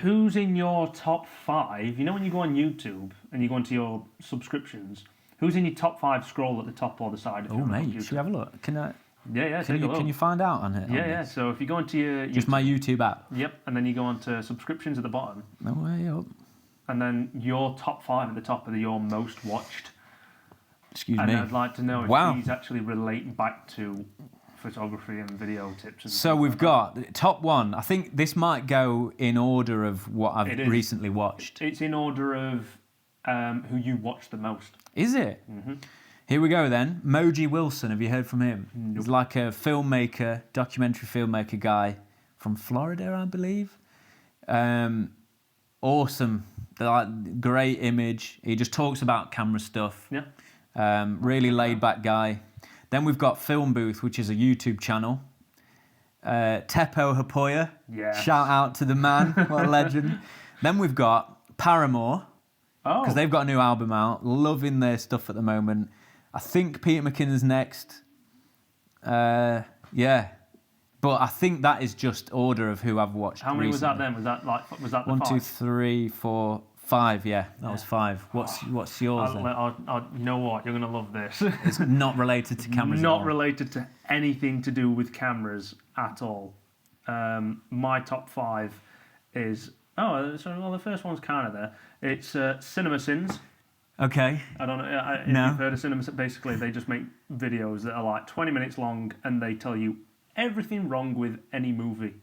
Speaker 2: Who's in your top 5? You know when you go on YouTube and you go into your subscriptions, who's in your top 5 scroll at the top or the side?
Speaker 1: Oh, mate, should we have a look? Can I...
Speaker 2: Can
Speaker 1: you find out on it?
Speaker 2: Yeah. So if you go into your
Speaker 1: just my YouTube app.
Speaker 2: Yep, and then you go onto subscriptions at the bottom.
Speaker 1: No way up.
Speaker 2: And then your top 5 at the top are your most watched.
Speaker 1: Excuse me.
Speaker 2: And I'd like to know if these actually relate back to photography and video tips.
Speaker 1: So we've got top 1. I think this might go in order of what I've recently watched.
Speaker 2: It's in order of who you watch the most.
Speaker 1: Is it? Mm-hmm. Here we go then. Moji Wilson, have you heard from him?
Speaker 2: Nope.
Speaker 1: He's like a filmmaker, documentary filmmaker guy from Florida, I believe. Awesome. Like, great image. He just talks about camera stuff.
Speaker 2: Yeah.
Speaker 1: Really laid back guy. Then we've got Film Booth, which is a YouTube channel. Teppo Hapoya.
Speaker 2: Yeah.
Speaker 1: Shout out to the man. What a legend. Then we've got Paramore. Because they've got a new album out. Loving their stuff at the moment. I think Peter McKinnon's next. Yeah. But I think that is just order of who I've watched.
Speaker 2: How many
Speaker 1: recently.
Speaker 2: was that then? Was that the
Speaker 1: 1,
Speaker 2: 5?
Speaker 1: 2, 3, 4, 5. Yeah, that was 5. What's yours then?
Speaker 2: You know what? You're going to love this.
Speaker 1: It's not related to cameras at all.
Speaker 2: Not related to anything to do with cameras at all. My top 5 is... the first one's kind of there. It's CinemaSins.
Speaker 1: Okay.
Speaker 2: I don't know if you've heard of CinemaSins. Basically, they just make videos that are like 20 minutes long and they tell you everything wrong with any movie.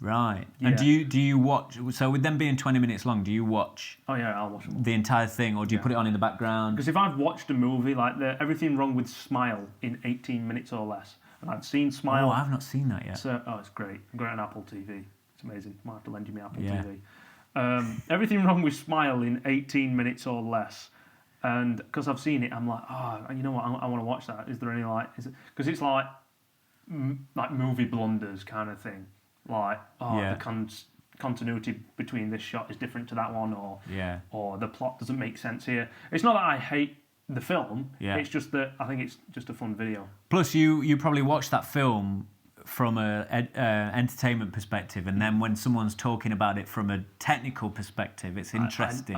Speaker 1: Right.
Speaker 2: Yeah.
Speaker 1: And do you watch... So with them being 20 minutes long, do you watch...
Speaker 2: Oh, yeah, I'll watch them all.
Speaker 1: The entire thing, or do you put it on in the background?
Speaker 2: Because if I've watched a movie like Everything Wrong with Smile in 18 minutes or less, and I've seen Smile...
Speaker 1: Oh, I've not seen that yet.
Speaker 2: So, it's great. I've got it on Apple TV. It's amazing. Might have to lend you my Apple TV. Everything Wrong with Smile in 18 minutes or less. And because I've seen it, I'm like, you know what? I want to watch that. Is there any because it's like movie blunders kind of thing. Like, the continuity between this shot is different to that one, or the plot doesn't make sense here. It's not that I hate the film. It's just that I think it's just a fun video.
Speaker 1: Plus, you probably watched that film from a entertainment perspective, and then when someone's talking about it from a technical perspective, it's interesting.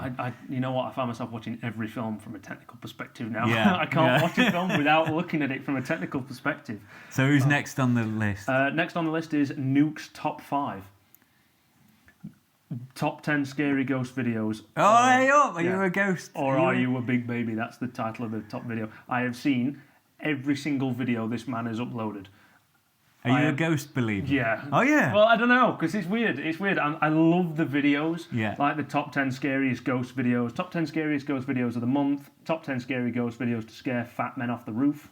Speaker 2: You know what? I find myself watching every film from a technical perspective now.
Speaker 1: Yeah,
Speaker 2: I can't watch a film without looking at it from a technical perspective.
Speaker 1: So who's next on the list?
Speaker 2: Next on the list is Nuke's Top 5. Top 10 scary ghost videos.
Speaker 1: Oh, hey up! Are you a ghost?
Speaker 2: Or are you a big baby? That's the title of the top video. I have seen every single video this man has uploaded.
Speaker 1: Are you a ghost believer?
Speaker 2: Yeah.
Speaker 1: Oh, yeah?
Speaker 2: Well, I don't know, because it's weird. It's weird. I love the videos.
Speaker 1: Yeah.
Speaker 2: Like the top 10 scariest ghost videos. Top 10 scariest ghost videos of the month. Top 10 scary ghost videos to scare fat men off the roof.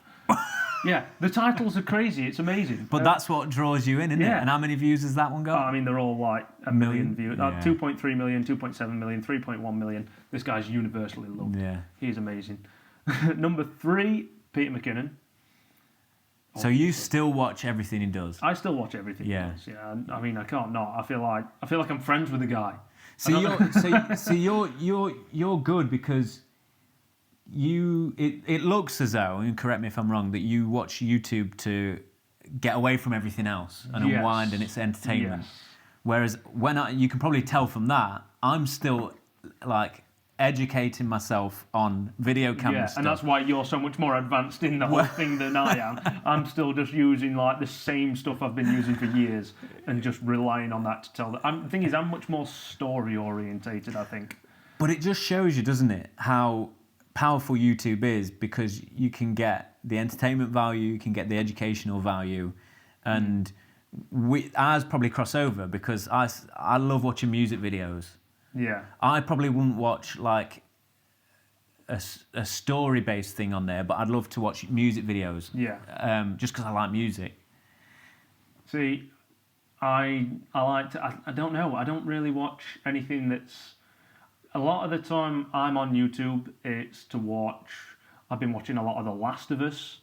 Speaker 2: Yeah, the titles are crazy. It's amazing.
Speaker 1: But that's what draws you in, isn't it? And how many views has that one got?
Speaker 2: I mean, they're all like a million views.
Speaker 1: Yeah.
Speaker 2: 2.3 million, 2.7 million, 3.1 million. This guy's universally loved.
Speaker 1: Yeah.
Speaker 2: He's amazing. Number 3, Peter McKinnon.
Speaker 1: So you still watch everything he does?
Speaker 2: I still watch everything he does. Yeah. I mean, I can't not. I feel like I'm friends with the guy.
Speaker 1: So you're good because it looks as though, and correct me if I'm wrong, that you watch YouTube to get away from everything else and unwind, and it's entertainment.
Speaker 2: Yes.
Speaker 1: Whereas you can probably tell from that, I'm still like educating myself on video camera stuff.
Speaker 2: And that's why you're so much more advanced in the whole thing than I am. I'm still just using like the same stuff I've been using for years and just relying on that to tell. The thing is, I'm much more story orientated, I think.
Speaker 1: But it just shows you, doesn't it, how powerful YouTube is, because you can get the entertainment value, you can get the educational value, and ours probably cross over because I love watching music videos.
Speaker 2: Yeah.
Speaker 1: I probably wouldn't watch like a story-based thing on there, but I'd love to watch music videos.
Speaker 2: Yeah.
Speaker 1: Just because I like music.
Speaker 2: See, I like to. I don't know. I don't really watch anything that's. A lot of the time I'm on YouTube, it's to watch. I've been watching a lot of The Last of Us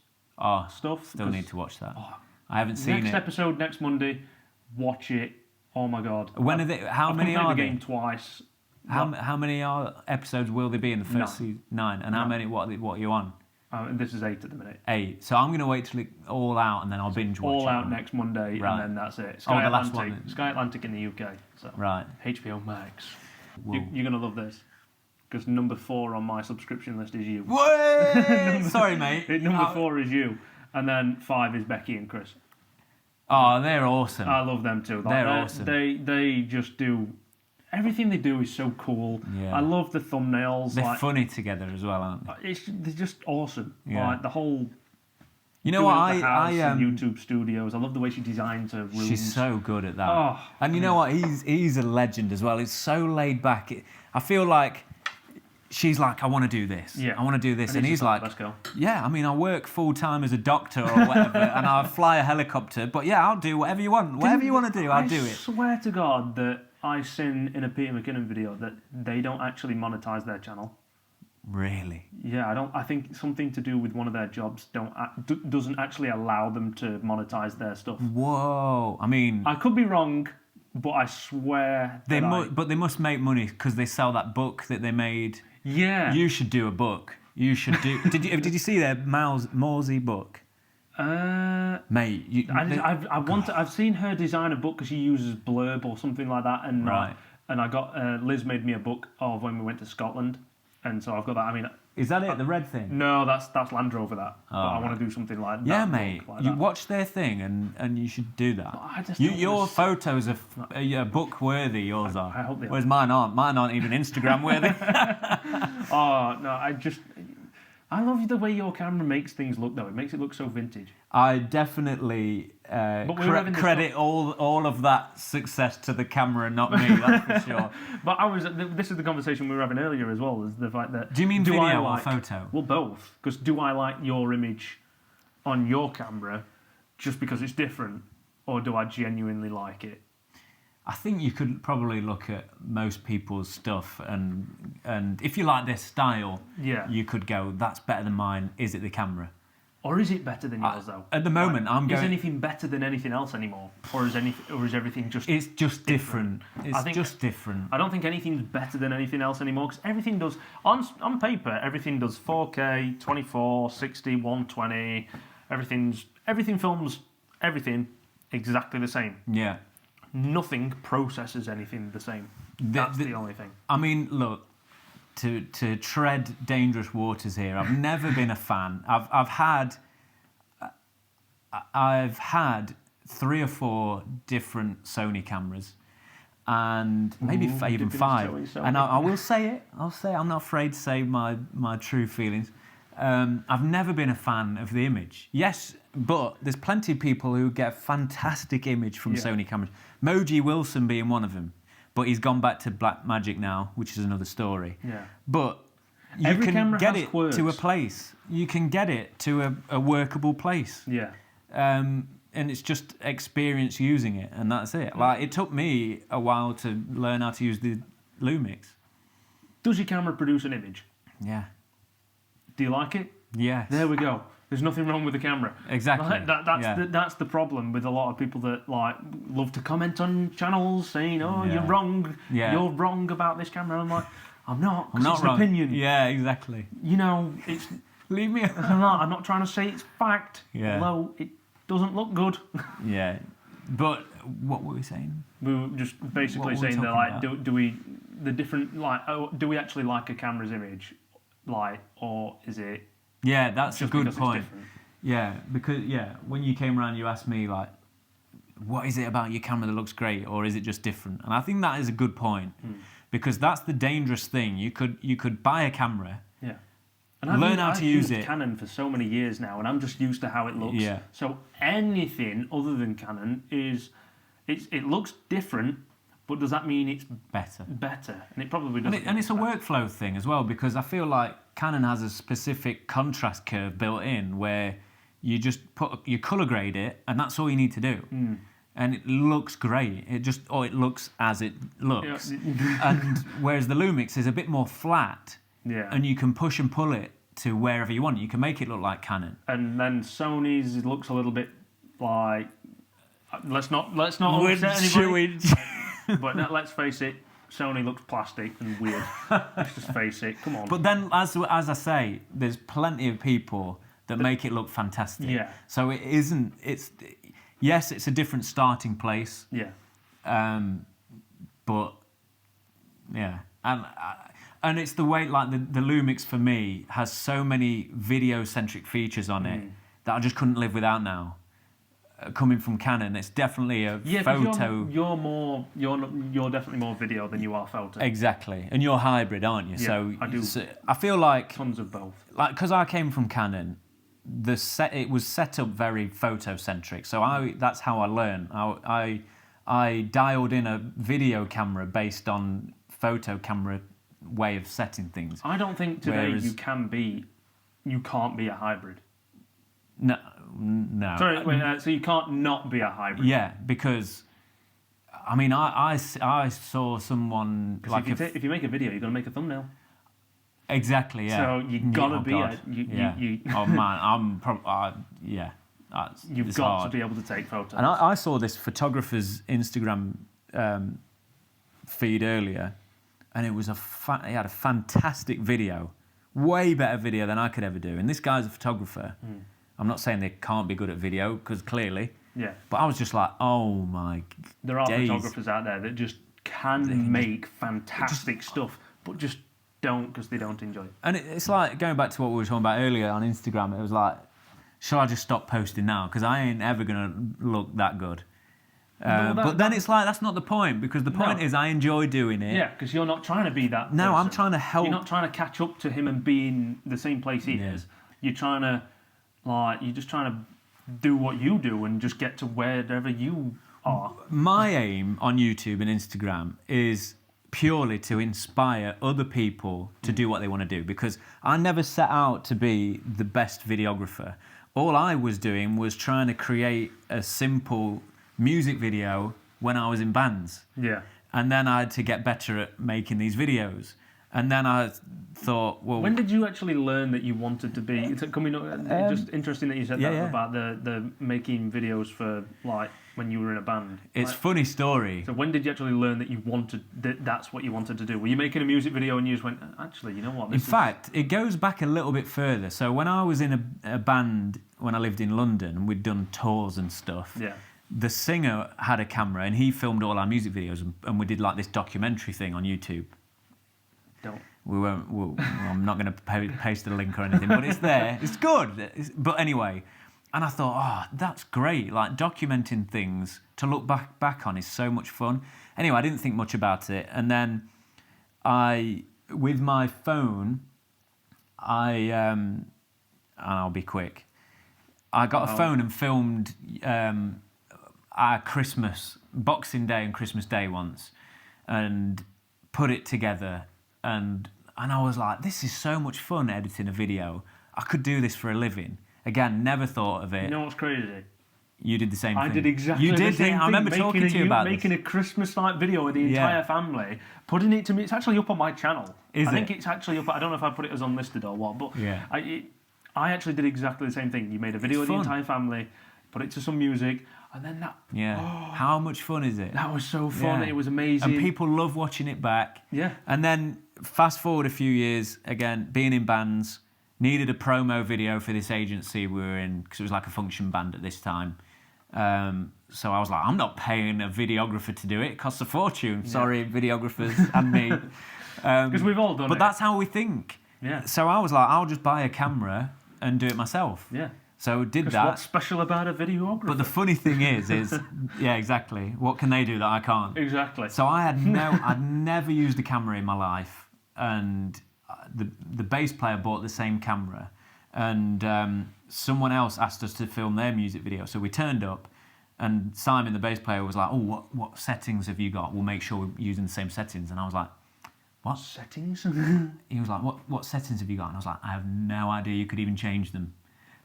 Speaker 2: stuff.
Speaker 1: Still need to watch that. I haven't seen it.
Speaker 2: Next episode next Monday. Watch it. Oh my god!
Speaker 1: When are they? How many are
Speaker 2: the
Speaker 1: they?
Speaker 2: game twice.
Speaker 1: How many episodes will there be in the first season? 9. And how many? What are you on?
Speaker 2: This is 8 at the minute.
Speaker 1: 8. So I'm going to wait till it all out, and then I'll binge watch it.
Speaker 2: All out next Monday, and then that's it. Sky
Speaker 1: the
Speaker 2: Atlantic,
Speaker 1: last one.
Speaker 2: Sky Atlantic in the UK. So.
Speaker 1: Right.
Speaker 2: HBO Max. You're gonna love this, because number 4 on my subscription list is you.
Speaker 1: Sorry, mate.
Speaker 2: Number 4 is you, and then 5 is Becky and Chris.
Speaker 1: Oh, they're awesome.
Speaker 2: I love them too.
Speaker 1: They're awesome.
Speaker 2: They just do. Everything they do is so cool.
Speaker 1: Yeah.
Speaker 2: I love the thumbnails.
Speaker 1: They're funny together as well, aren't they?
Speaker 2: They're just awesome.
Speaker 1: Yeah.
Speaker 2: Like the whole.
Speaker 1: You know what?
Speaker 2: I YouTube studios. I love the way she designs her rooms.
Speaker 1: She's so good at that.
Speaker 2: Oh,
Speaker 1: and you know what? He's a legend as well. It's so laid back. I feel like she's like, I want to do this.
Speaker 2: Yeah.
Speaker 1: I want to do this. And he's
Speaker 2: like,
Speaker 1: like,
Speaker 2: let's go.
Speaker 1: Yeah, I mean, I work full time as a doctor or whatever, and I fly a helicopter. But yeah, I'll do whatever you want. Whatever you want to do, I'll do it.
Speaker 2: I swear to God that I've seen in a Peter McKinnon video that they don't actually monetize their channel.
Speaker 1: Really?
Speaker 2: Yeah, I think something to do with one of their jobs doesn't actually allow them to monetize their stuff.
Speaker 1: Whoa! I mean,
Speaker 2: I could be wrong, but I swear
Speaker 1: but they must make money because they sell that book that they made.
Speaker 2: Yeah.
Speaker 1: You should do a book. You should do. Did you see their Morsey book? Mate,
Speaker 2: I've seen her design a book because she uses Blurb or something like that, and and I got Liz made me a book of when we went to Scotland. And so I've got that. I mean,
Speaker 1: is that it? The red thing?
Speaker 2: No, that's Land Rover. That. But I want to do something like that.
Speaker 1: Yeah, mate.
Speaker 2: Like
Speaker 1: you
Speaker 2: that.
Speaker 1: watch their thing, and you should do that.
Speaker 2: I just
Speaker 1: your photos are book worthy. Yours are.
Speaker 2: I hope they are.
Speaker 1: Whereas mine aren't. Mine aren't even Instagram worthy.
Speaker 2: Oh no! I love the way your camera makes things look, though. It makes it look so vintage.
Speaker 1: I definitely credit all of that success to the camera, not me. That's for sure.
Speaker 2: But this is the conversation we were having earlier as well. Is the fact that
Speaker 1: do you mean video or photo?
Speaker 2: Well, both. Because do I like your image on your camera just because it's different, or do I genuinely like it?
Speaker 1: I think you could probably look at most people's stuff, and if you like their style, you could go, that's better than mine. Is it the camera?
Speaker 2: Or is it better than yours, though?
Speaker 1: At the moment,
Speaker 2: Is anything better than anything else anymore? Or is everything just...
Speaker 1: It's just different. It's just different.
Speaker 2: I don't think anything's better than anything else anymore, because everything does... On paper, everything does 4K, 24, 60, 120... Everything films everything exactly the same.
Speaker 1: Yeah.
Speaker 2: Nothing processes anything the same. That's the only thing.
Speaker 1: I mean, look, to tread dangerous waters here, I've never been a fan. I've had 3 or 4 different Sony cameras, and maybe even 5. And I will say it. I'm not afraid to say my true feelings. I've never been a fan of the image. Yes, but there's plenty of people who get a fantastic image from Sony cameras. Moji Wilson being one of them. But he's gone back to Blackmagic now, which is another story.
Speaker 2: Yeah.
Speaker 1: But you
Speaker 2: Every
Speaker 1: can
Speaker 2: camera
Speaker 1: get
Speaker 2: has
Speaker 1: it
Speaker 2: quirks.
Speaker 1: to a place. You can get it to a workable place.
Speaker 2: Yeah.
Speaker 1: And it's just experience using it, and that's it. Like, it took me a while to learn how to use the Lumix.
Speaker 2: Does your camera produce an image?
Speaker 1: Yeah.
Speaker 2: Do you like it?
Speaker 1: Yes.
Speaker 2: There we go. There's nothing wrong with the camera.
Speaker 1: Exactly.
Speaker 2: Like, that's the problem with a lot of people that like love to comment on channels saying, "Oh, you're wrong.
Speaker 1: Yeah.
Speaker 2: You're wrong about this camera." I'm like, I'm not.
Speaker 1: I'm not
Speaker 2: it's
Speaker 1: wrong.
Speaker 2: an opinion.
Speaker 1: Yeah, exactly.
Speaker 2: You know, it's.
Speaker 1: Leave me alone.
Speaker 2: I'm not trying to say it's fact.
Speaker 1: Yeah.
Speaker 2: Although it doesn't look good.
Speaker 1: Yeah. But what were we saying?
Speaker 2: We were just basically
Speaker 1: What were we
Speaker 2: saying that,
Speaker 1: talking
Speaker 2: like, do we the different like, do we actually like a camera's image, like, or is it?
Speaker 1: Yeah, that's a
Speaker 2: Just
Speaker 1: good
Speaker 2: because it's
Speaker 1: point.
Speaker 2: different?
Speaker 1: Yeah, because when you came around, you asked me like, what is it about your camera that looks great, or is it just different? And I think that is a good point, because that's the dangerous thing. You could buy a camera,
Speaker 2: and
Speaker 1: learn how to use
Speaker 2: used
Speaker 1: it.
Speaker 2: Canon for so many years now, and I'm just used to how it looks.
Speaker 1: Yeah.
Speaker 2: So anything other than Canon it looks different, but does that mean it's
Speaker 1: better.
Speaker 2: And it probably doesn't.
Speaker 1: And it's a workflow thing as well, because I feel like Canon has a specific contrast curve built in where you just you color grade it, and that's all you need to do. And it looks great. It looks as it looks.
Speaker 2: Yeah.
Speaker 1: And whereas the Lumix is a bit more flat, and you can push and pull it to wherever you want. You can make it look like Canon.
Speaker 2: And then Sony's looks a little bit like. Let's not upset anybody. But let's face it, Sony looks plastic and weird. Let's just face it. Come on.
Speaker 1: But then, as I say, there's plenty of people that make it look fantastic.
Speaker 2: Yeah.
Speaker 1: So it isn't. Yes, it's a different starting place.
Speaker 2: Yeah.
Speaker 1: But yeah, and it's the way, like, the Lumix for me has so many video-centric features on it that I just couldn't live without now. Coming from Canon, it's definitely a photo.
Speaker 2: You're definitely more video than you are photo.
Speaker 1: Exactly, and you're hybrid, aren't you?
Speaker 2: Yeah,
Speaker 1: so
Speaker 2: I do.
Speaker 1: I feel like
Speaker 2: Tons of both.
Speaker 1: Like, because I came from Canon, it was set up very photo-centric. So that's how I learned. I dialed in a video camera based on photo camera way of setting things.
Speaker 2: I don't think today you can't be a hybrid.
Speaker 1: No.
Speaker 2: Sorry, wait, so you can't not be a hybrid?
Speaker 1: Yeah, because, I mean, I saw someone... like
Speaker 2: if you make a video, you're going to make a thumbnail.
Speaker 1: Exactly, yeah.
Speaker 2: So you've got to be...
Speaker 1: Oh, man,
Speaker 2: you've got to be able to take photos.
Speaker 1: And I saw this photographer's Instagram feed earlier, and it was he had a fantastic video, way better video than I could ever do. And this guy's a photographer. I'm not saying they can't be good at video, because clearly. Yeah. But I was just like, oh my
Speaker 2: There are
Speaker 1: days.
Speaker 2: photographers out there that just can make fantastic stuff, but just don't, because they don't enjoy it.
Speaker 1: And it's like, going back to what we were talking about earlier on Instagram, it was like, shall I just stop posting now? Because I ain't ever going to look that good. But then it's like, that's not the point, because the point is I enjoy doing it.
Speaker 2: Yeah, because you're not trying to be that
Speaker 1: No,
Speaker 2: person.
Speaker 1: I'm trying to help.
Speaker 2: You're not trying to catch up to him and be in the same place he is. You're trying to, you're just trying to do what you do and just get to wherever you are.
Speaker 1: My aim on YouTube and Instagram is purely to inspire other people to do what they want to do, because I never set out to be the best videographer. All I was doing was trying to create a simple music video when I was in bands. Yeah. And then I had to get better at making these videos. And then I thought, well...
Speaker 2: When did you actually learn that you wanted to be... It's just interesting that you said that about the making videos for, like, when you were in a band.
Speaker 1: It's a funny story.
Speaker 2: So when did you actually learn that that's what you wanted to do? Were you making a music video and you just went, actually, you know what?
Speaker 1: In fact, it goes back a little bit further. So when I was in a band, when I lived in London, and we'd done tours and stuff... Yeah. the singer had a camera and he filmed all our music videos, and we did like this documentary thing on YouTube.
Speaker 2: Don't.
Speaker 1: We won't. I'm not going to paste a link or anything, but it's there. It's good. But anyway, and I thought, oh, that's great. Like documenting things to look back on is so much fun. Anyway, I didn't think much about it, and then with my phone, and I'll be quick. I got a phone and filmed our Christmas, Boxing Day and Christmas Day once, and put it together. And I was like, this is so much fun editing a video. I could do this for a living. Again, never thought of it.
Speaker 2: You know what's crazy?
Speaker 1: You did the same thing.
Speaker 2: I did exactly the same thing.
Speaker 1: I remember talking to you about
Speaker 2: making a Christmas-like video with the entire family, putting it to me. It's actually up on my channel. I think it's actually up. I don't know if I put it as unlisted or what, but I actually did exactly the same thing. You made a video with the entire family, put it to some music, and then that...
Speaker 1: Yeah. How much fun is it?
Speaker 2: That was so fun. Yeah. It was amazing.
Speaker 1: And people love watching it back.
Speaker 2: Yeah.
Speaker 1: And then fast forward a few years, again, being in bands, needed a promo video for this agency we were in, because it was like a function band at this time. So I was like, I'm not paying a videographer to do it. It costs a fortune. Yeah. Sorry, videographers and me.
Speaker 2: Because we've all done it.
Speaker 1: But that's how we think.
Speaker 2: Yeah.
Speaker 1: So I was like, I'll just buy a camera and do it myself.
Speaker 2: Yeah.
Speaker 1: So did that.
Speaker 2: What's special about a videographer?
Speaker 1: But the funny thing is yeah, exactly. What can they do that I can't?
Speaker 2: Exactly.
Speaker 1: So I'd never used a camera in my life, and the bass player bought the same camera, and someone else asked us to film their music video. So we turned up, and Simon, the bass player, was like, "Oh, what settings have you got? We'll make sure we're using the same settings." And I was like, "What
Speaker 2: settings?"
Speaker 1: He was like, "What settings have you got?" And I was like, "I have no idea. You could even change them."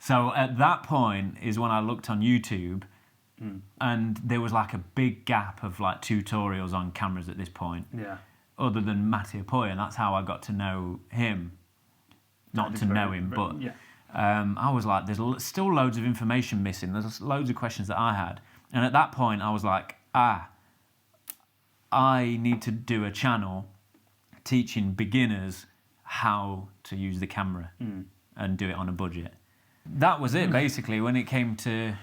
Speaker 1: So at that point is when I looked on YouTube, and there was like a big gap of like tutorials on cameras at this point.
Speaker 2: Yeah.
Speaker 1: Other than Matty Apoy, and that's how I got to know him. Not to know him, but I was like, there's still loads of information missing. There's loads of questions that I had. And at that point, I was like, I need to do a channel teaching beginners how to use the camera and do it on a budget. That was it, basically, when it came to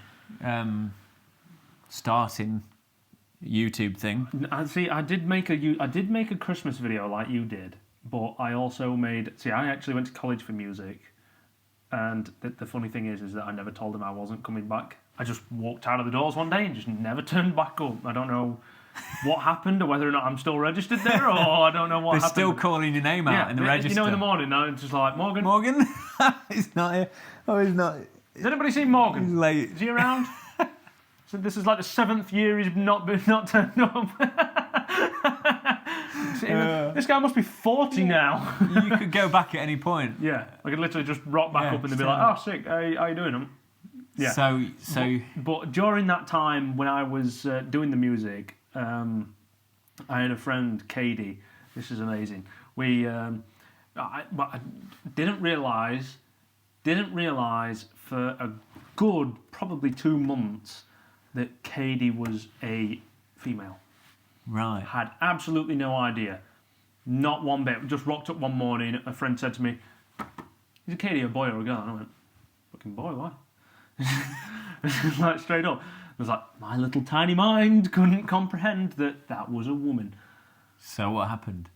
Speaker 1: starting YouTube thing.
Speaker 2: I did make a Christmas video like you did, but I also made... I actually went to college for music, and the funny thing is that I never told them I wasn't coming back. I just walked out of the doors one day and just never turned back up. I don't know what happened, or whether or not I'm still registered there, or I don't know what happened.
Speaker 1: They're still calling your name out in the register.
Speaker 2: You know, in the morning, I'm just like, Morgan?
Speaker 1: Morgan? He's not here. Oh, he's not.
Speaker 2: Has anybody seen Morgan?
Speaker 1: He's late.
Speaker 2: Is he around? So this is like the 7th year he's not turned up. This guy must be 40 now.
Speaker 1: You could go back at any point.
Speaker 2: Yeah, I could literally just rock back up and they'd be like, "Oh, sick. How you doing?" Yeah.
Speaker 1: So.
Speaker 2: But during that time when I was doing the music, I had a friend, Katie. This is amazing. I didn't realise for a good probably 2 months that Katie was a female.
Speaker 1: Right.
Speaker 2: Had absolutely no idea. Not one bit. Just rocked up one morning, a friend said to me, "Is it Katie a boy or a girl?" And I went, "Fucking boy, why?" Like straight up. I was like, my little tiny mind couldn't comprehend that was a woman.
Speaker 1: So what happened?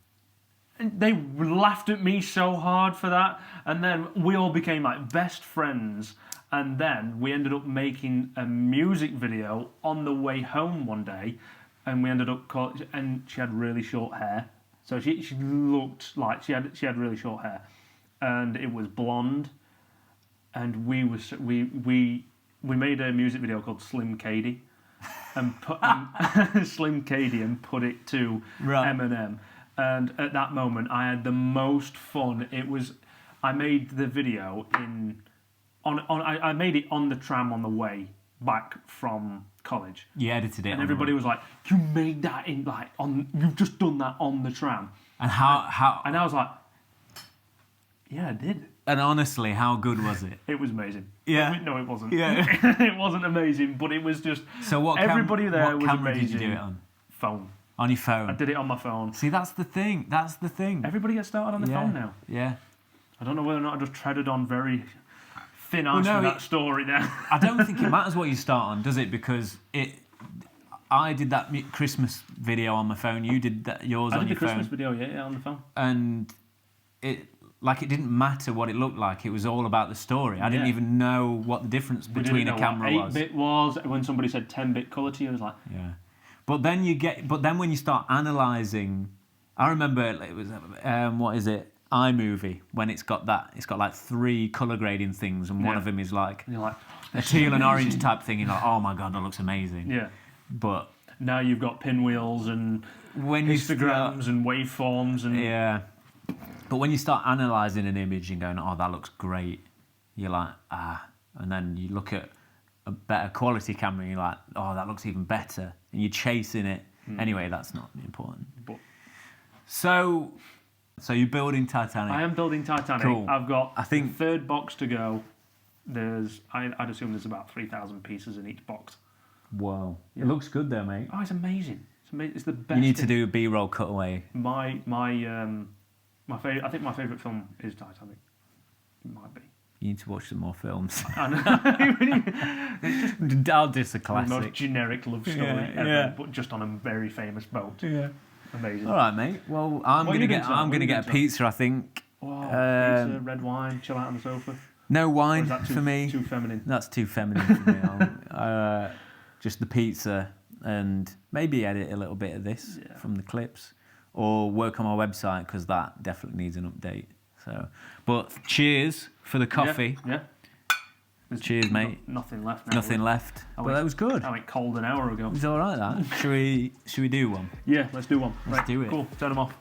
Speaker 2: And they laughed at me so hard for that, and then we all became like best friends. And then we ended up making a music video on the way home one day, and we ended up and she had really short hair, so she looked like she had really short hair, and it was blonde, and we made a music video called Slim Katie, and put Slim Katie and put it to Eminem, and at that moment I had the most fun. I made the video I made it on the tram on the way back from college.
Speaker 1: You edited it,
Speaker 2: and everybody was like, "You made that you've just done that on the tram."
Speaker 1: And how?
Speaker 2: And I was like, "Yeah, I did."
Speaker 1: And honestly, how good was it?
Speaker 2: It was amazing.
Speaker 1: Yeah.
Speaker 2: No, it wasn't.
Speaker 1: Yeah.
Speaker 2: It wasn't amazing, but it was just.
Speaker 1: So what?
Speaker 2: Everybody there was
Speaker 1: camera
Speaker 2: amazing.
Speaker 1: did you do it on?
Speaker 2: Phone.
Speaker 1: On your phone.
Speaker 2: I did it on my phone.
Speaker 1: See, that's the thing. Everybody
Speaker 2: gets started on the phone now.
Speaker 1: Yeah.
Speaker 2: I don't know whether or not I just treaded on very thin ice
Speaker 1: no,
Speaker 2: with that story there.
Speaker 1: I don't think it matters what you start on, does it? Because I did that Christmas video on my phone. You did yours on your phone.
Speaker 2: I did the Christmas video, yeah, on the phone.
Speaker 1: And it didn't matter what it looked like. It was all about the story. I didn't even know what the difference between a camera was.
Speaker 2: 8-bit was. When somebody said 10-bit colour to you, I was like,
Speaker 1: yeah. But then when you start analysing, I remember it was what is it? iMovie, when it's got like 3 colour grading things, and one of them is like,
Speaker 2: and you're like
Speaker 1: a teal and orange type thing. You're like, oh my god, that looks amazing.
Speaker 2: Yeah.
Speaker 1: But
Speaker 2: now you've got pinwheels and histograms and waveforms and
Speaker 1: yeah. But when you start analysing an image and going, oh, that looks great, you're like, and then you look at a better quality camera and you're like, oh, that looks even better, and you're chasing it. Anyway, that's not important.
Speaker 2: But
Speaker 1: so you're building Titanic.
Speaker 2: I am building Titanic.
Speaker 1: Cool.
Speaker 2: I've got
Speaker 1: I think
Speaker 2: the 3rd box to go. I'd assume there's about 3,000 pieces in each box.
Speaker 1: Whoa. Yeah. It looks good though, mate.
Speaker 2: Oh, it's amazing. It's the best.
Speaker 1: You need to do a B-roll cutaway.
Speaker 2: My favorite. I think my favorite film is Titanic. It might be.
Speaker 1: You need to watch some more films.
Speaker 2: I know. It's just
Speaker 1: I'll diss a
Speaker 2: the
Speaker 1: classic.
Speaker 2: most generic love story ever, but just on a very famous boat.
Speaker 1: Yeah.
Speaker 2: Amazing.
Speaker 1: All right, mate. Well, I'm gonna get a pizza, I think.
Speaker 2: Oh, pizza, red wine, chill out on the sofa.
Speaker 1: No wine
Speaker 2: Or is that
Speaker 1: for me.
Speaker 2: Too feminine.
Speaker 1: That's too feminine for me. Just the pizza, and maybe edit a little bit of this from the clips, or work on my website, because that definitely needs an update. So, but cheers for the coffee.
Speaker 2: Yeah.
Speaker 1: Cheers, mate.
Speaker 2: Nothing left now.
Speaker 1: Nothing left. But that was good.
Speaker 2: I went cold an hour ago.
Speaker 1: It was all right, that. Should we do one?
Speaker 2: Yeah, let's do one.
Speaker 1: Let's do it.
Speaker 2: Cool. Turn them off.